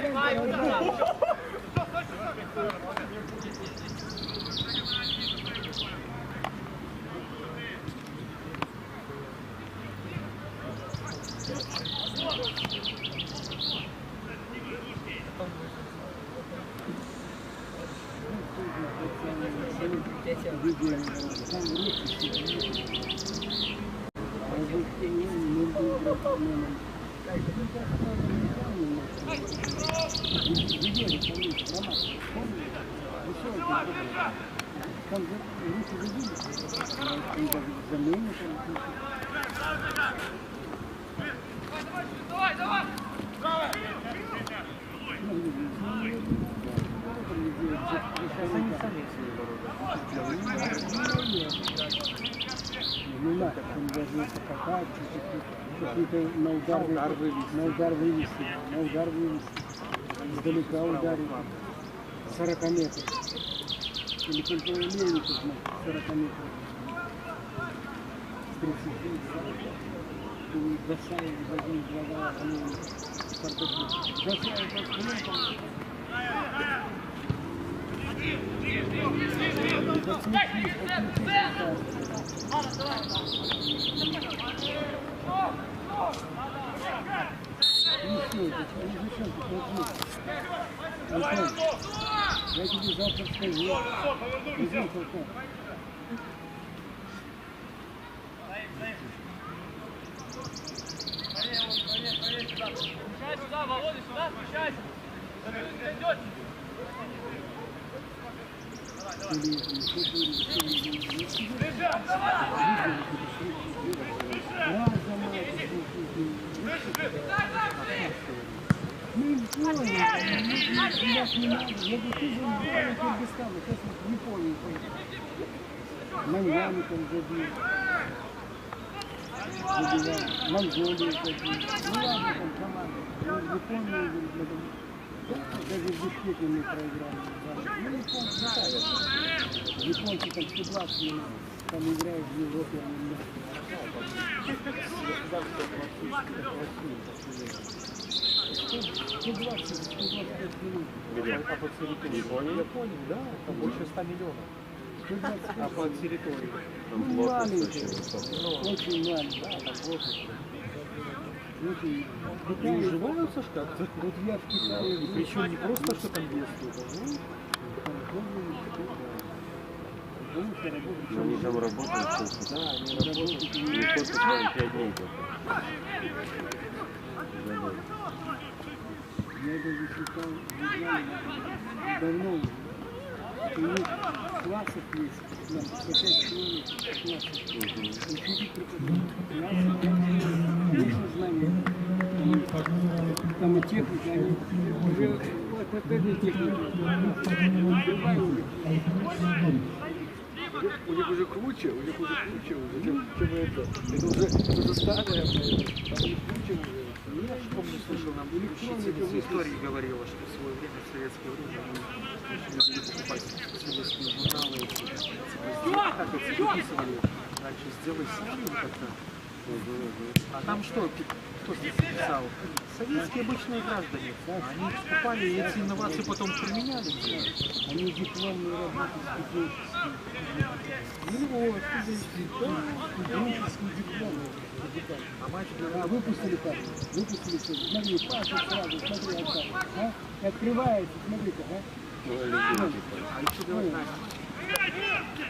Speaker 2: не боится. Центр отдай.
Speaker 5: Давай, давай!
Speaker 7: Они сами свои ворота.
Speaker 2: Не надо, там даже покатать, какие-то на удар вывести, издалека ударить, 40 метров. Или только Левиков на 40 метров. С 30 и бросает в один-два гола, я тебе завтра скажу.
Speaker 5: Смещай сюда, Володя, сюда, смещайся! Идет! Ребят, давай!
Speaker 2: Мы в Японии, нас не надо, я бы ты был в Кыргызстане, сейчас в Японию поехал. Маньями там забил. Монголию забил. Ну ладно, там команда. Но в Японию, даже в Бишкеке мы проиграли. Ну, японцы ставят. Японцы там 120 минут, там играют в Европе, они не.
Speaker 7: А по территории Японии, да, там больше 100 миллионов. А по территории?
Speaker 2: Ну, маленький, очень маленький.
Speaker 7: Да, там плотно.
Speaker 2: И
Speaker 7: И уживаются ж как-то.
Speaker 2: вот я в Китае.
Speaker 7: И причем не просто, что там действует,
Speaker 6: Но они там работают,
Speaker 7: да, они работают.
Speaker 6: не только свои 5 дней.
Speaker 2: Я даже считал, давно уже. У них классов есть, по 5 человек, классов. Учитель преподает. Больше знаний. Там и техники, они уже этой техники.
Speaker 1: У них уже круче, чем это. Это уже старое, там не круче уже.
Speaker 7: Я помню, слышал, нам учительница истории говорила, что в свое время, в советское время, они любили покупать советские журналы, как это записывали, дальше сделай сам или как-то. А там что, кто здесь писал? Советские обычные граждане. Они их скупали и эти инновации потом применяли.
Speaker 2: Они дипломные работы студенческие. Ну вот, студенческие дипломы.
Speaker 7: А мать
Speaker 2: А выпустили как? Выпустили все. Смотри, Паша сразу, смотри, отца. А? И открывается, смотри-ка, а?
Speaker 7: а еще говорят,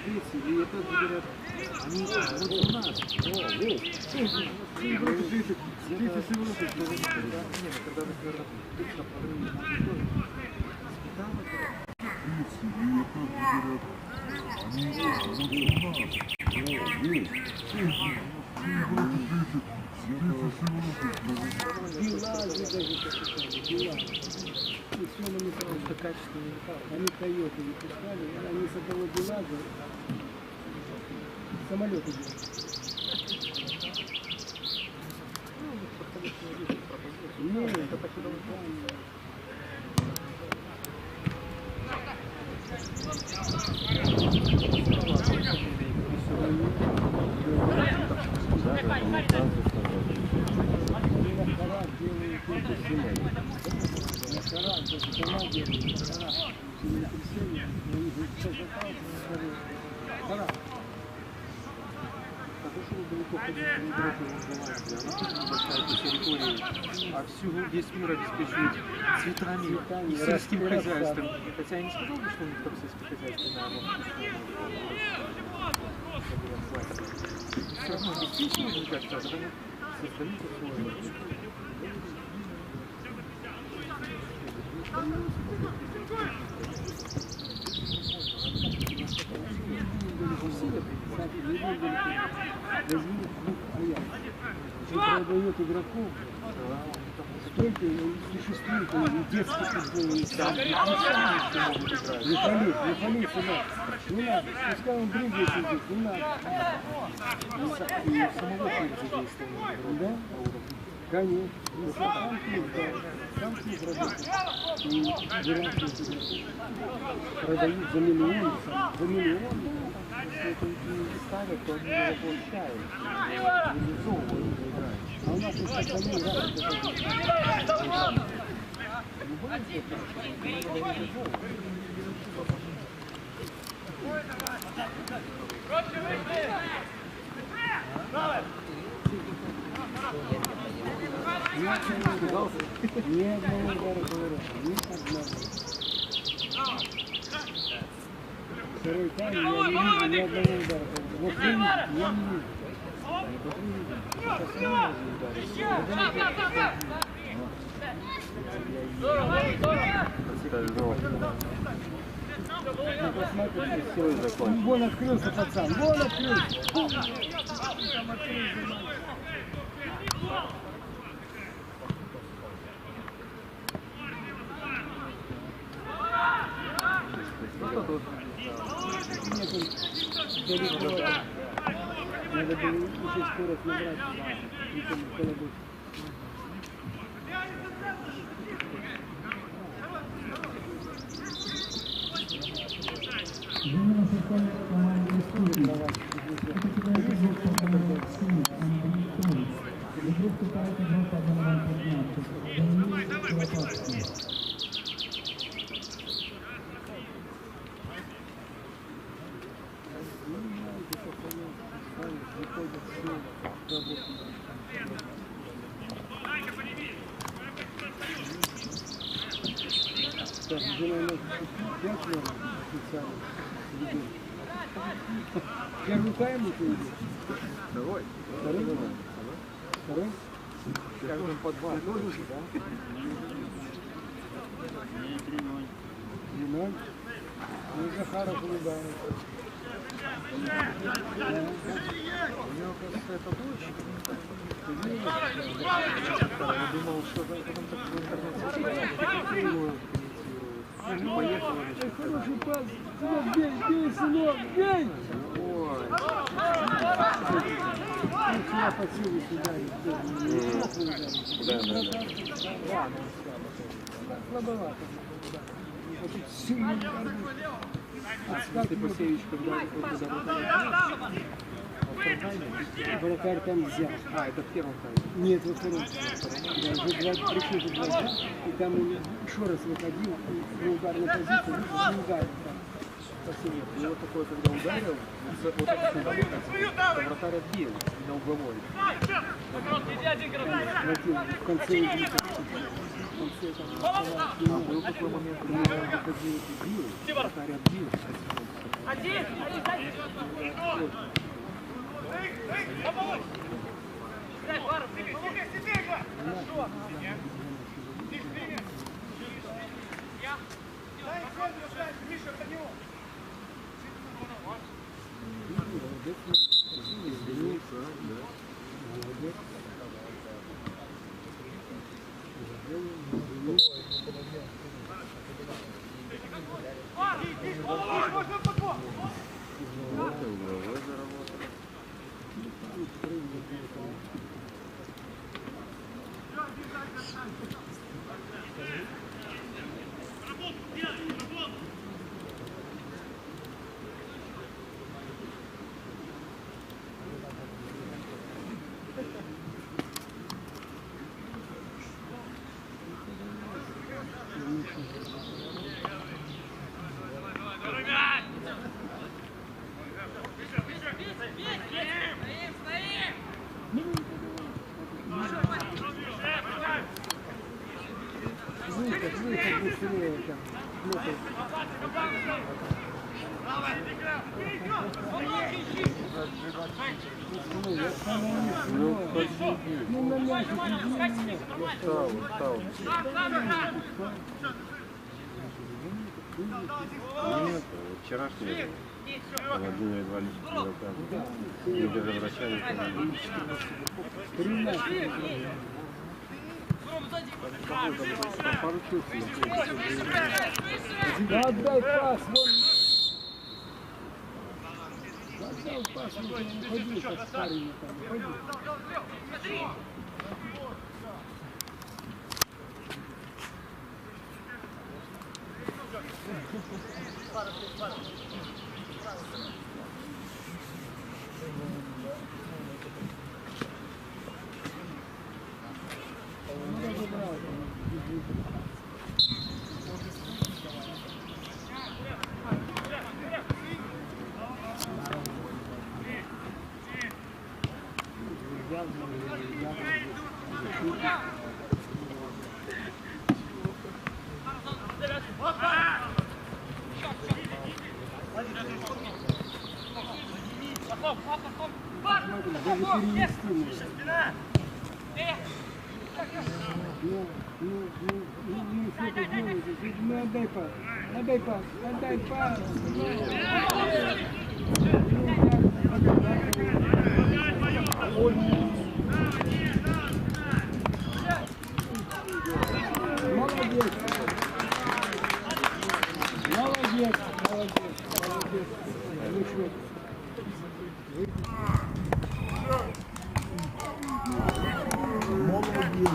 Speaker 7: и это говорят, они вот у нас.
Speaker 2: Они Тойоту выпускали, они с одного Белаза самолеты делали. Ну, это так
Speaker 7: а всю весь мир обеспечивает цветами и сельским хозяйством. Хотя я не сказал бы, что у них там сельское хозяйство, все равно обеспечивают, мне кажется, а потом создают условия.
Speaker 2: Продает игроков, столько существует детских футболов. Не пали сюда. Не надо. Пускай он другие сидит, не надо.
Speaker 7: И самого клуба задействовано.
Speaker 2: Да? Конечно. Сам клуб, да. Сам клуб работает. И выращивают продают за миллион. За миллион.
Speaker 7: Это не ставят, то они его получают. Реализовывают, играют.
Speaker 2: А у нас еще пацаны играют. Ни одного удара говорю. Ни одного. Второй тайм я не вижу ни одного удара. Вот вы видите, я не вижу. Ну, посмотрите, все. Вон открылся пацан, вон открылся. Нет, он далеко. Надо было еще скорость набрать. Так, где у нас 5 специально. Первый тайм это идет?
Speaker 1: Давай.
Speaker 2: Второй? Второй?
Speaker 1: Скажем, по 2-0 уже, да?
Speaker 2: 3-0. Ну, Захаров улыбается.
Speaker 7: У него, кажется, это дочь. Ты видишь? Я думал, что это потом так в интернете поехала.
Speaker 2: Ай, хороший пас. Сынок, бей, бей, сынок, бей!
Speaker 7: Ой.
Speaker 2: Ну, вчера по силу ударил. Да. Слабовато. Очень сильно ударил.
Speaker 7: Ты Пасевич, когда
Speaker 2: Вратарь там взял.
Speaker 7: А, это в первом тайме.
Speaker 2: Нет, во втором. Да, пришли же два, и там он еще раз выходил на ударную позицию, не ударил.
Speaker 7: Спасибо. И вот такое, когда ударил, вот так вратарь отбил на угловой.
Speaker 5: Иди один, Грозный.
Speaker 2: Схватил в конце игры.
Speaker 7: Был такой момент, когда он выходил и бил, вратарь отбил.
Speaker 5: Один. Дай, Варов, тебе же! Хорошо. Миша, это него.
Speaker 2: Выход быстрее там. Ну, на мяч,
Speaker 7: Устал.
Speaker 6: Нет, вчерашний Владимир Иванович не возвращались.
Speaker 2: отдай пас, вон. Отдал пас, вон, ходи, как парень там, ходи. Даже перенести можно. Ну, что ты делаешь? Ну, отдай пас. Отдай пас. Отдай пас. Молодец. Молодец. Молодец. Молодец.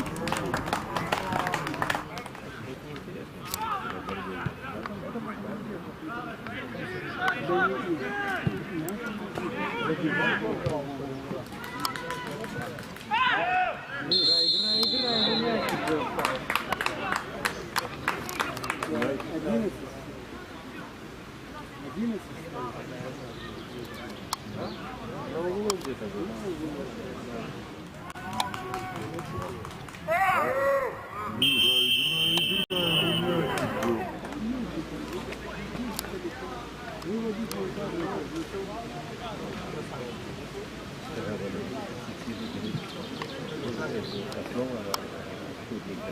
Speaker 6: охотника,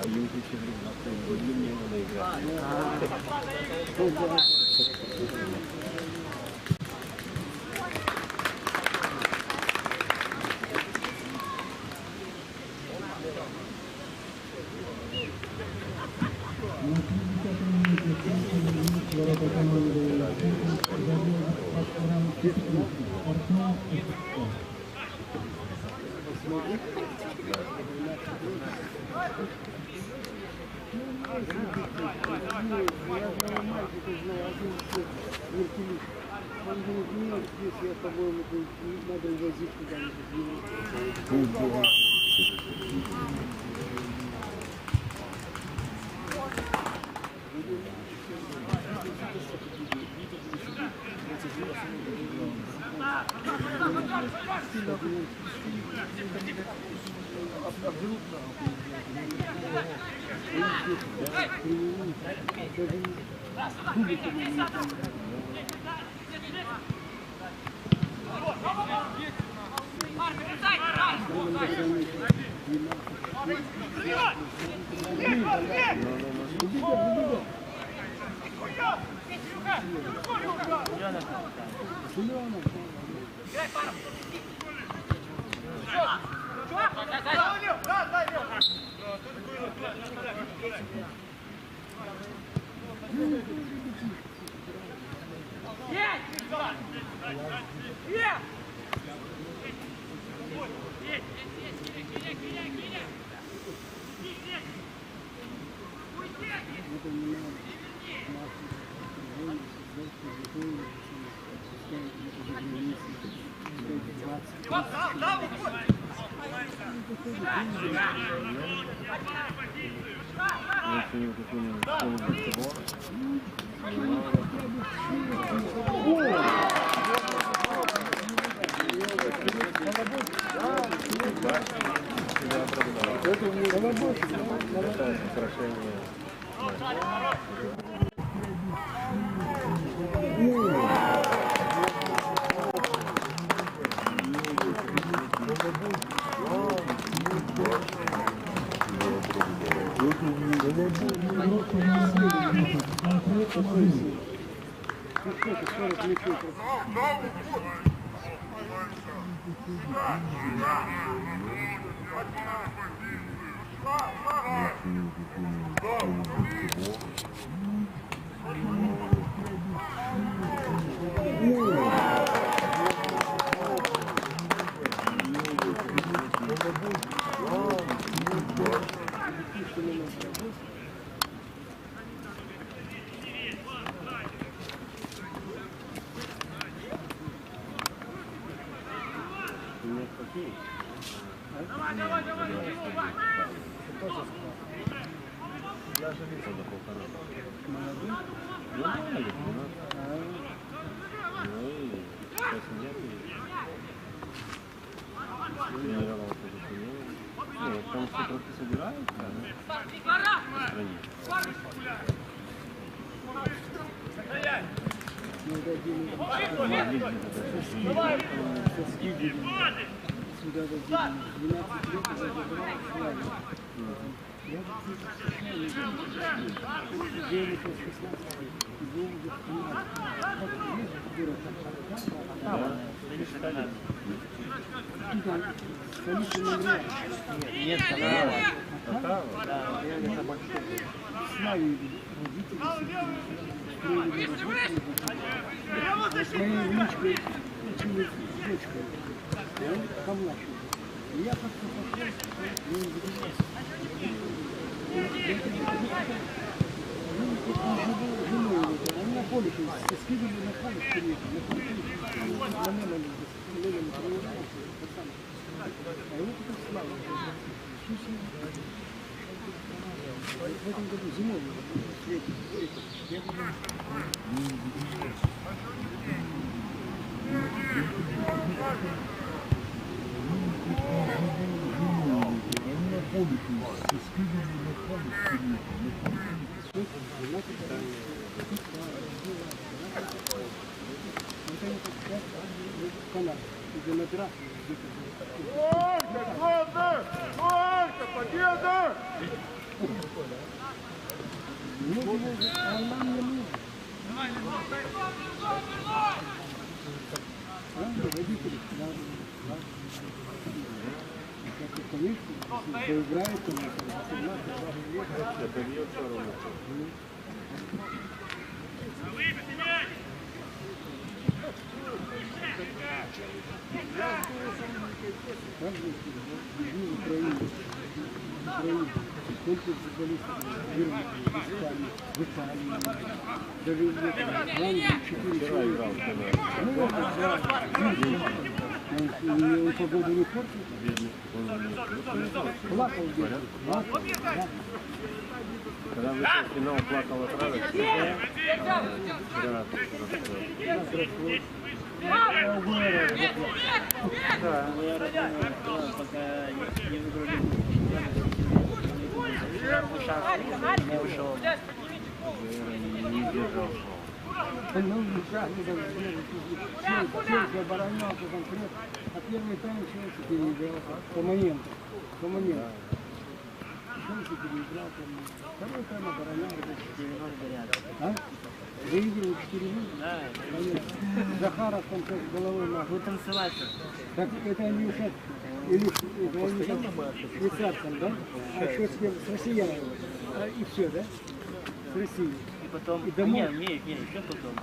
Speaker 6: а им же еще мне надо играть.
Speaker 1: Он говорит, нет, здесь я, по-моему, надо увозить куда-нибудь.
Speaker 4: Нет,
Speaker 1: моей внучкой училась дочкой, он помладше. И я как-то пошел, ну, женой, они на поле, скидывали на поле, на а его потом слава. В этом году зимой летом. Я думаю,
Speaker 3: Победа!
Speaker 2: А нам не нужно. Родители, конечно, поиграют,
Speaker 6: Это не все
Speaker 2: Сколько футболистов в Германии, в Испании, в Италии, даже в Голландии 4 человека. Ну, он погоду не портит. Плакал где-то.
Speaker 6: Когда вышел в финал, плакал от радости.
Speaker 4: Да, я разумею, пока не выиграли. Не вышел.
Speaker 6: Не сдержал.
Speaker 2: Ну, шаг не должен Челси оборонялся конкретно, а первый тайм Челси переиграл по моменту. Челси переиграл по моменту. Второй тайм оборонялся. А? Выиграл 4-0?
Speaker 4: Да.
Speaker 2: Захаров там как головой нахуй.
Speaker 4: Вы танцевать.
Speaker 2: Так это они сейчас, или это они там швейцарцам, да? А что с кем? С россиянами. И все, да? С Россией.
Speaker 4: И потом...
Speaker 2: И домой?
Speaker 4: Не, еще потом.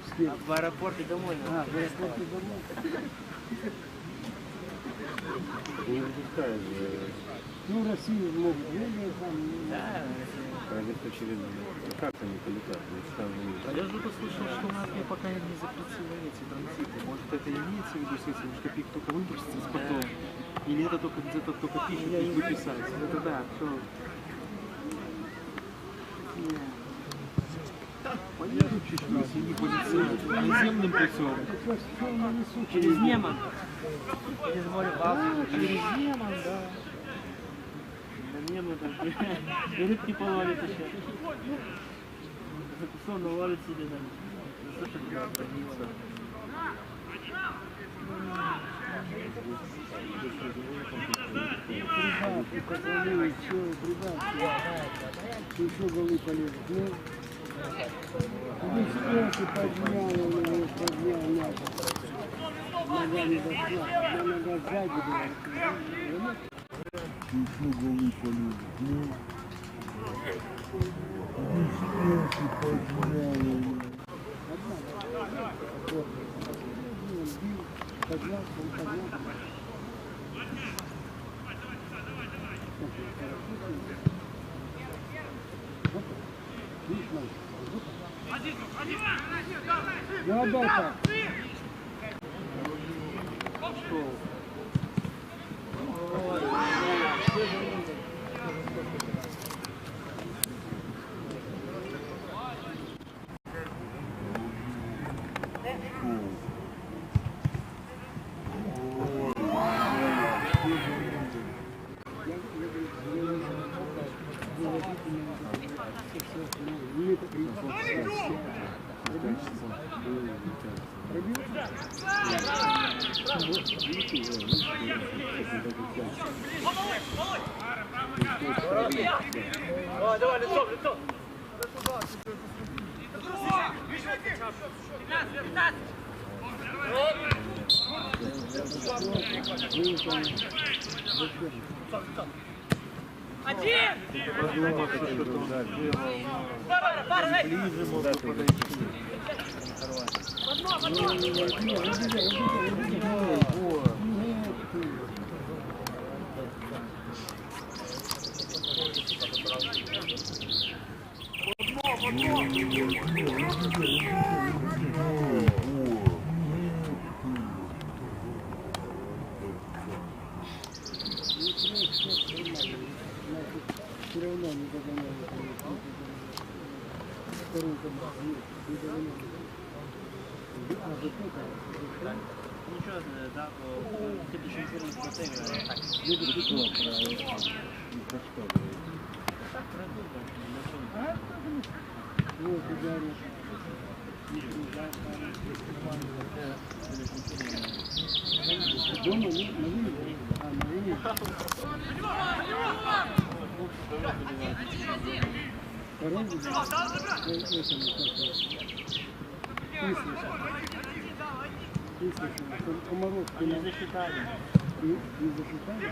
Speaker 2: С кем?
Speaker 4: В аэропорт и домой.
Speaker 2: А, в аэропорт и домой.
Speaker 6: Не выпускает же.
Speaker 2: Ну, Россию могут выиграть там.
Speaker 4: Да.
Speaker 6: Где-то через... Как они полетят?
Speaker 7: А я же послышал, что Латвия пока не запретила эти транзиты. Может, это имеется в виду с этим, что их только выпустят потом? Или это только где-то только пишут, их выписать? Это да, все. Поедут чуть-чуть, и не позиционируют наземным путем.
Speaker 4: Через Неман. Через море Балтии.
Speaker 7: Через Неман, да.
Speaker 4: На Неман там и рыбки половит еще. Закусон ловит себе там. Слушай, да, граница.
Speaker 2: Ребята, пацаны, что, ребята, еще голы полезут. Ну, Высоки поднял, он поднял мяч. Нога не дошла, одна нога сзади была.
Speaker 3: Еще голы полезут. Ну, Высоки поднял, он.
Speaker 2: Вот. Он бил, поднялся, он поднялся. Ну отдай так.
Speaker 5: Давай, лицо. Один! Пара,
Speaker 6: ближе могут подойти.
Speaker 2: Все равно не догоняют. Вторую команду не догоняют. А вот это...
Speaker 4: Ничего, да, в следующем туре с играет. Так, так продумано.
Speaker 2: Вот ударит. Дома нет, на вылет. А, на вылет. Второй будет. Выслушал. Комаров.
Speaker 4: Не засчитали.
Speaker 2: Не засчитали?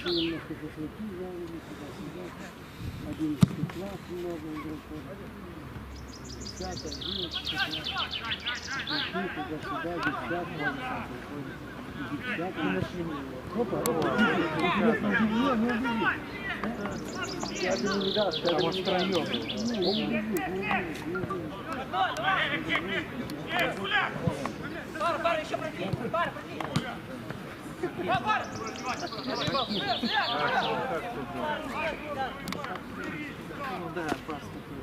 Speaker 2: Немножко шашлыки жарили, туда-сюда. 11 класс много игроков. 10, 11 класс. Туда-сюда, 10, 10. Опа, я бы не видал, что это втроем.
Speaker 5: Пара, еще пройди, пара, пройди. Пара!
Speaker 7: Да, пас такой.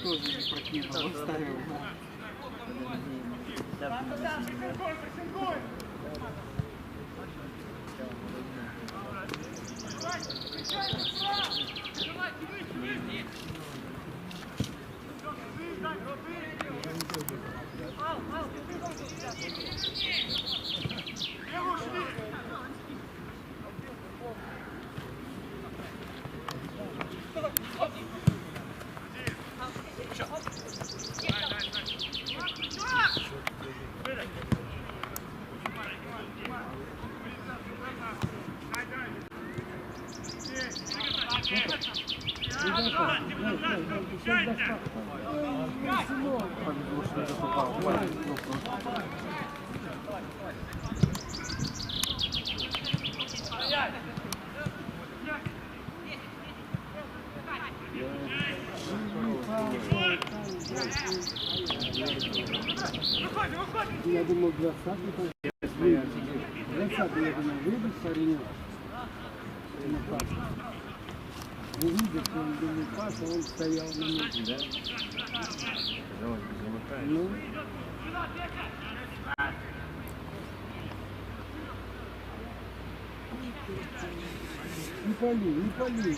Speaker 7: Тоже не противно, он ставил.
Speaker 2: Я думал, 20-й там. 20-й, я думал, выйдет паренек на пас. Не видит, что он думал пас, а он стоял на месте. Да? Ну. Не пали, не пали.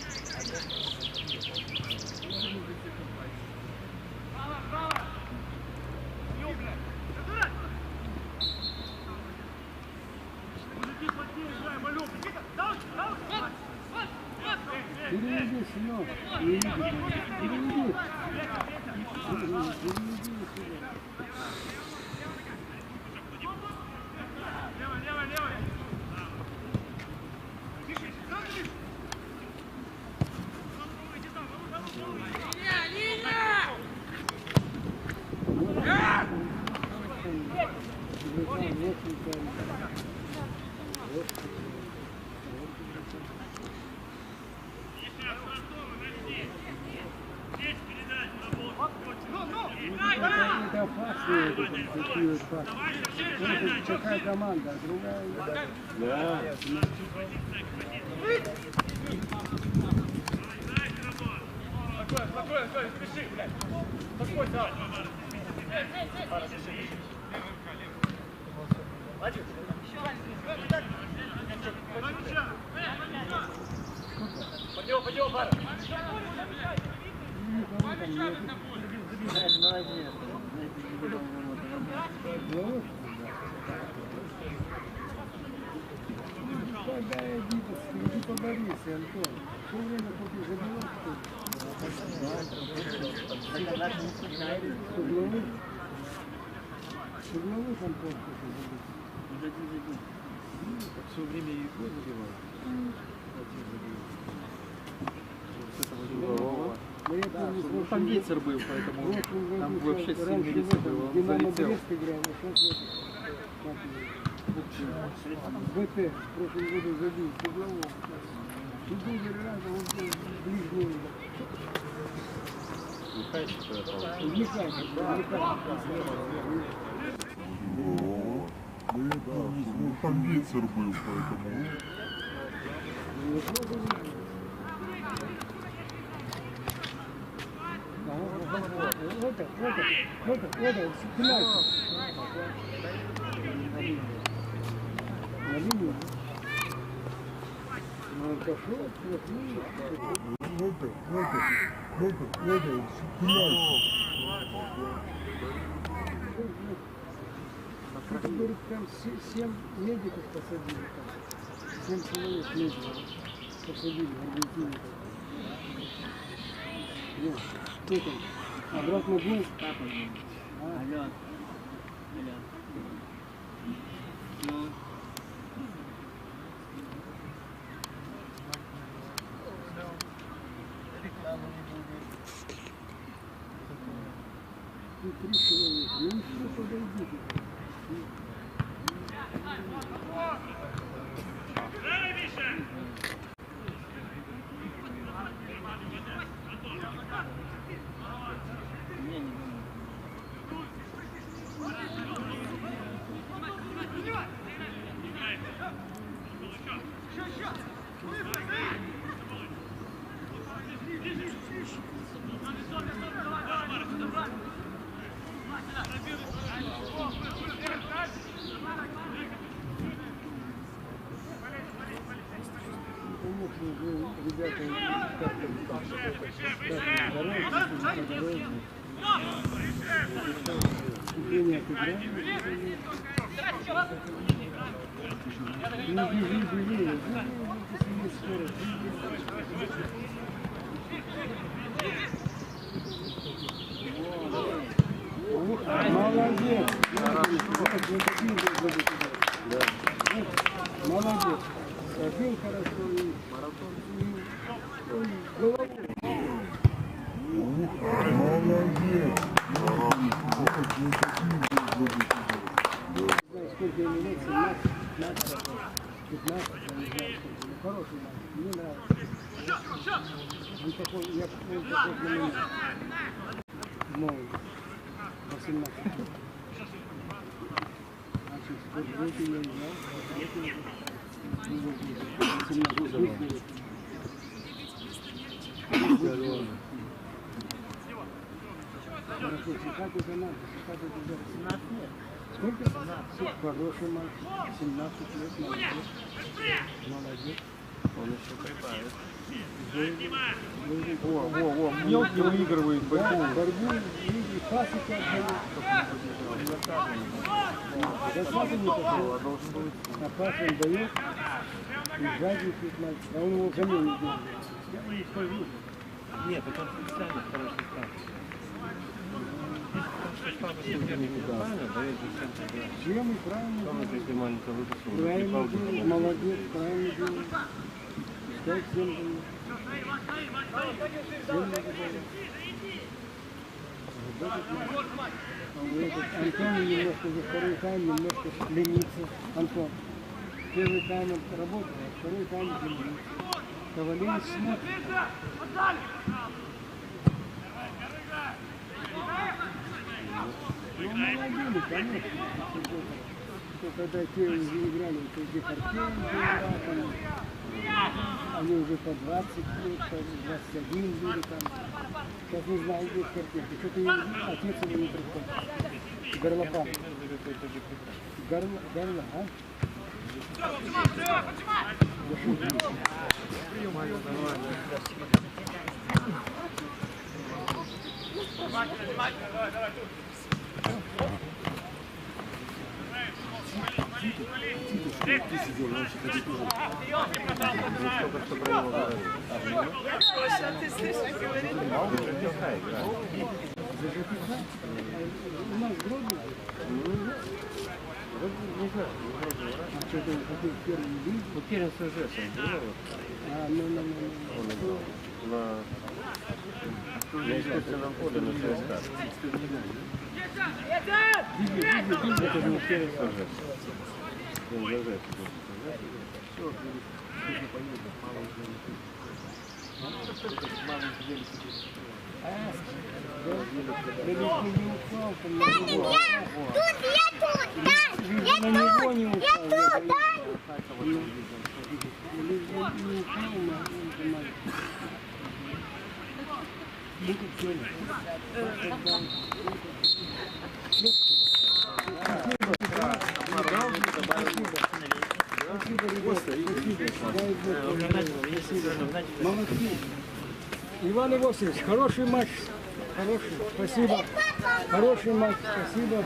Speaker 2: Переведи, сынок. Переведи. Это опасные такие вот пасы. Это такая команда, а другая... Да.
Speaker 5: Спокойно, спеши, блядь. Спокойно. Владимир, пойдем, пара.
Speaker 4: Молодец.
Speaker 2: Когда я иди поборись, Антон. Все время купи забивал, что ли? Шугловых Антон забил.
Speaker 7: Все время и гол забивал. Ну, там ветер был, поэтому там вообще сильный ветер был, он залетел.
Speaker 2: Играл, а сейчас БТ в прошлом году забил с углового. И был раза он был ближний. Увлекайся, да,
Speaker 3: Ну, там ветер был, поэтому...
Speaker 2: Вот, спинайся. На линию. Ну, пошел, говорит, там 7 медиков посадили, там. 7 человек медиков посадили в Аргентине. Нет, кто там? Обратно был?
Speaker 4: Алло. Ну.
Speaker 2: Ты 3 человека. Ну ничего, подойдите. Ребята, ступени отыграли. Ну, бежи, скорость. Молодец! Молодец! Один хорошо и марафон. Головой.
Speaker 3: Молодец!
Speaker 2: Сколько ему лет? 17, 15, 15, я не знаю сколько. Хороший мальчик, мне нравится. Он такой, я такой для меня. Молодый. 18. Значит, сколько я не знал. 18. Хорошо, как это надо? Как это делать? 17 лет. Сколько? 17. Хороший мальчик. 17 лет. Молодец.
Speaker 6: Он еще припадет.
Speaker 1: Во, мелкий выигрывает борьбу.
Speaker 2: Борьбу и пасыка отдает. Засады не пошел. А пас он дает. И сзади мальчик. А он его заменит делает. Я не скажу.
Speaker 6: Нет, это он специально хороший старт.
Speaker 2: Чем и правильно
Speaker 6: делает.
Speaker 2: Правильно делает, молодец, правильно делает. Пускай всем дает. Всем надо давать. Антон немножко за второй тайм немножко ленится. Антон. Первый тайм он работал, а второй тайм ленится. Ковалевич смотрит. Ну, молодили, конечно. Когда те уже играли, то где Харкевич играл, они уже по 20 лет, по 21 были там. Сейчас не знаю, где Харкевич. Что-то отец его не приходит. Горлопан. Горло, а? У нас Гродно.
Speaker 6: Не знаю,
Speaker 2: А что-то какой первый вид?
Speaker 6: вот первенство ЖЭС он был.
Speaker 2: А,
Speaker 6: Он играл на искусственном поле на ЦСКА. Это же не первенство ЖЭС. Он за ЖЭС.
Speaker 2: не упал, там
Speaker 5: Даня, я тут, Дань,
Speaker 2: на него не упал.
Speaker 5: я тут, Дань.
Speaker 2: Иван Иосифович, хороший матч. Хороший, спасибо. Хороший матч, спасибо.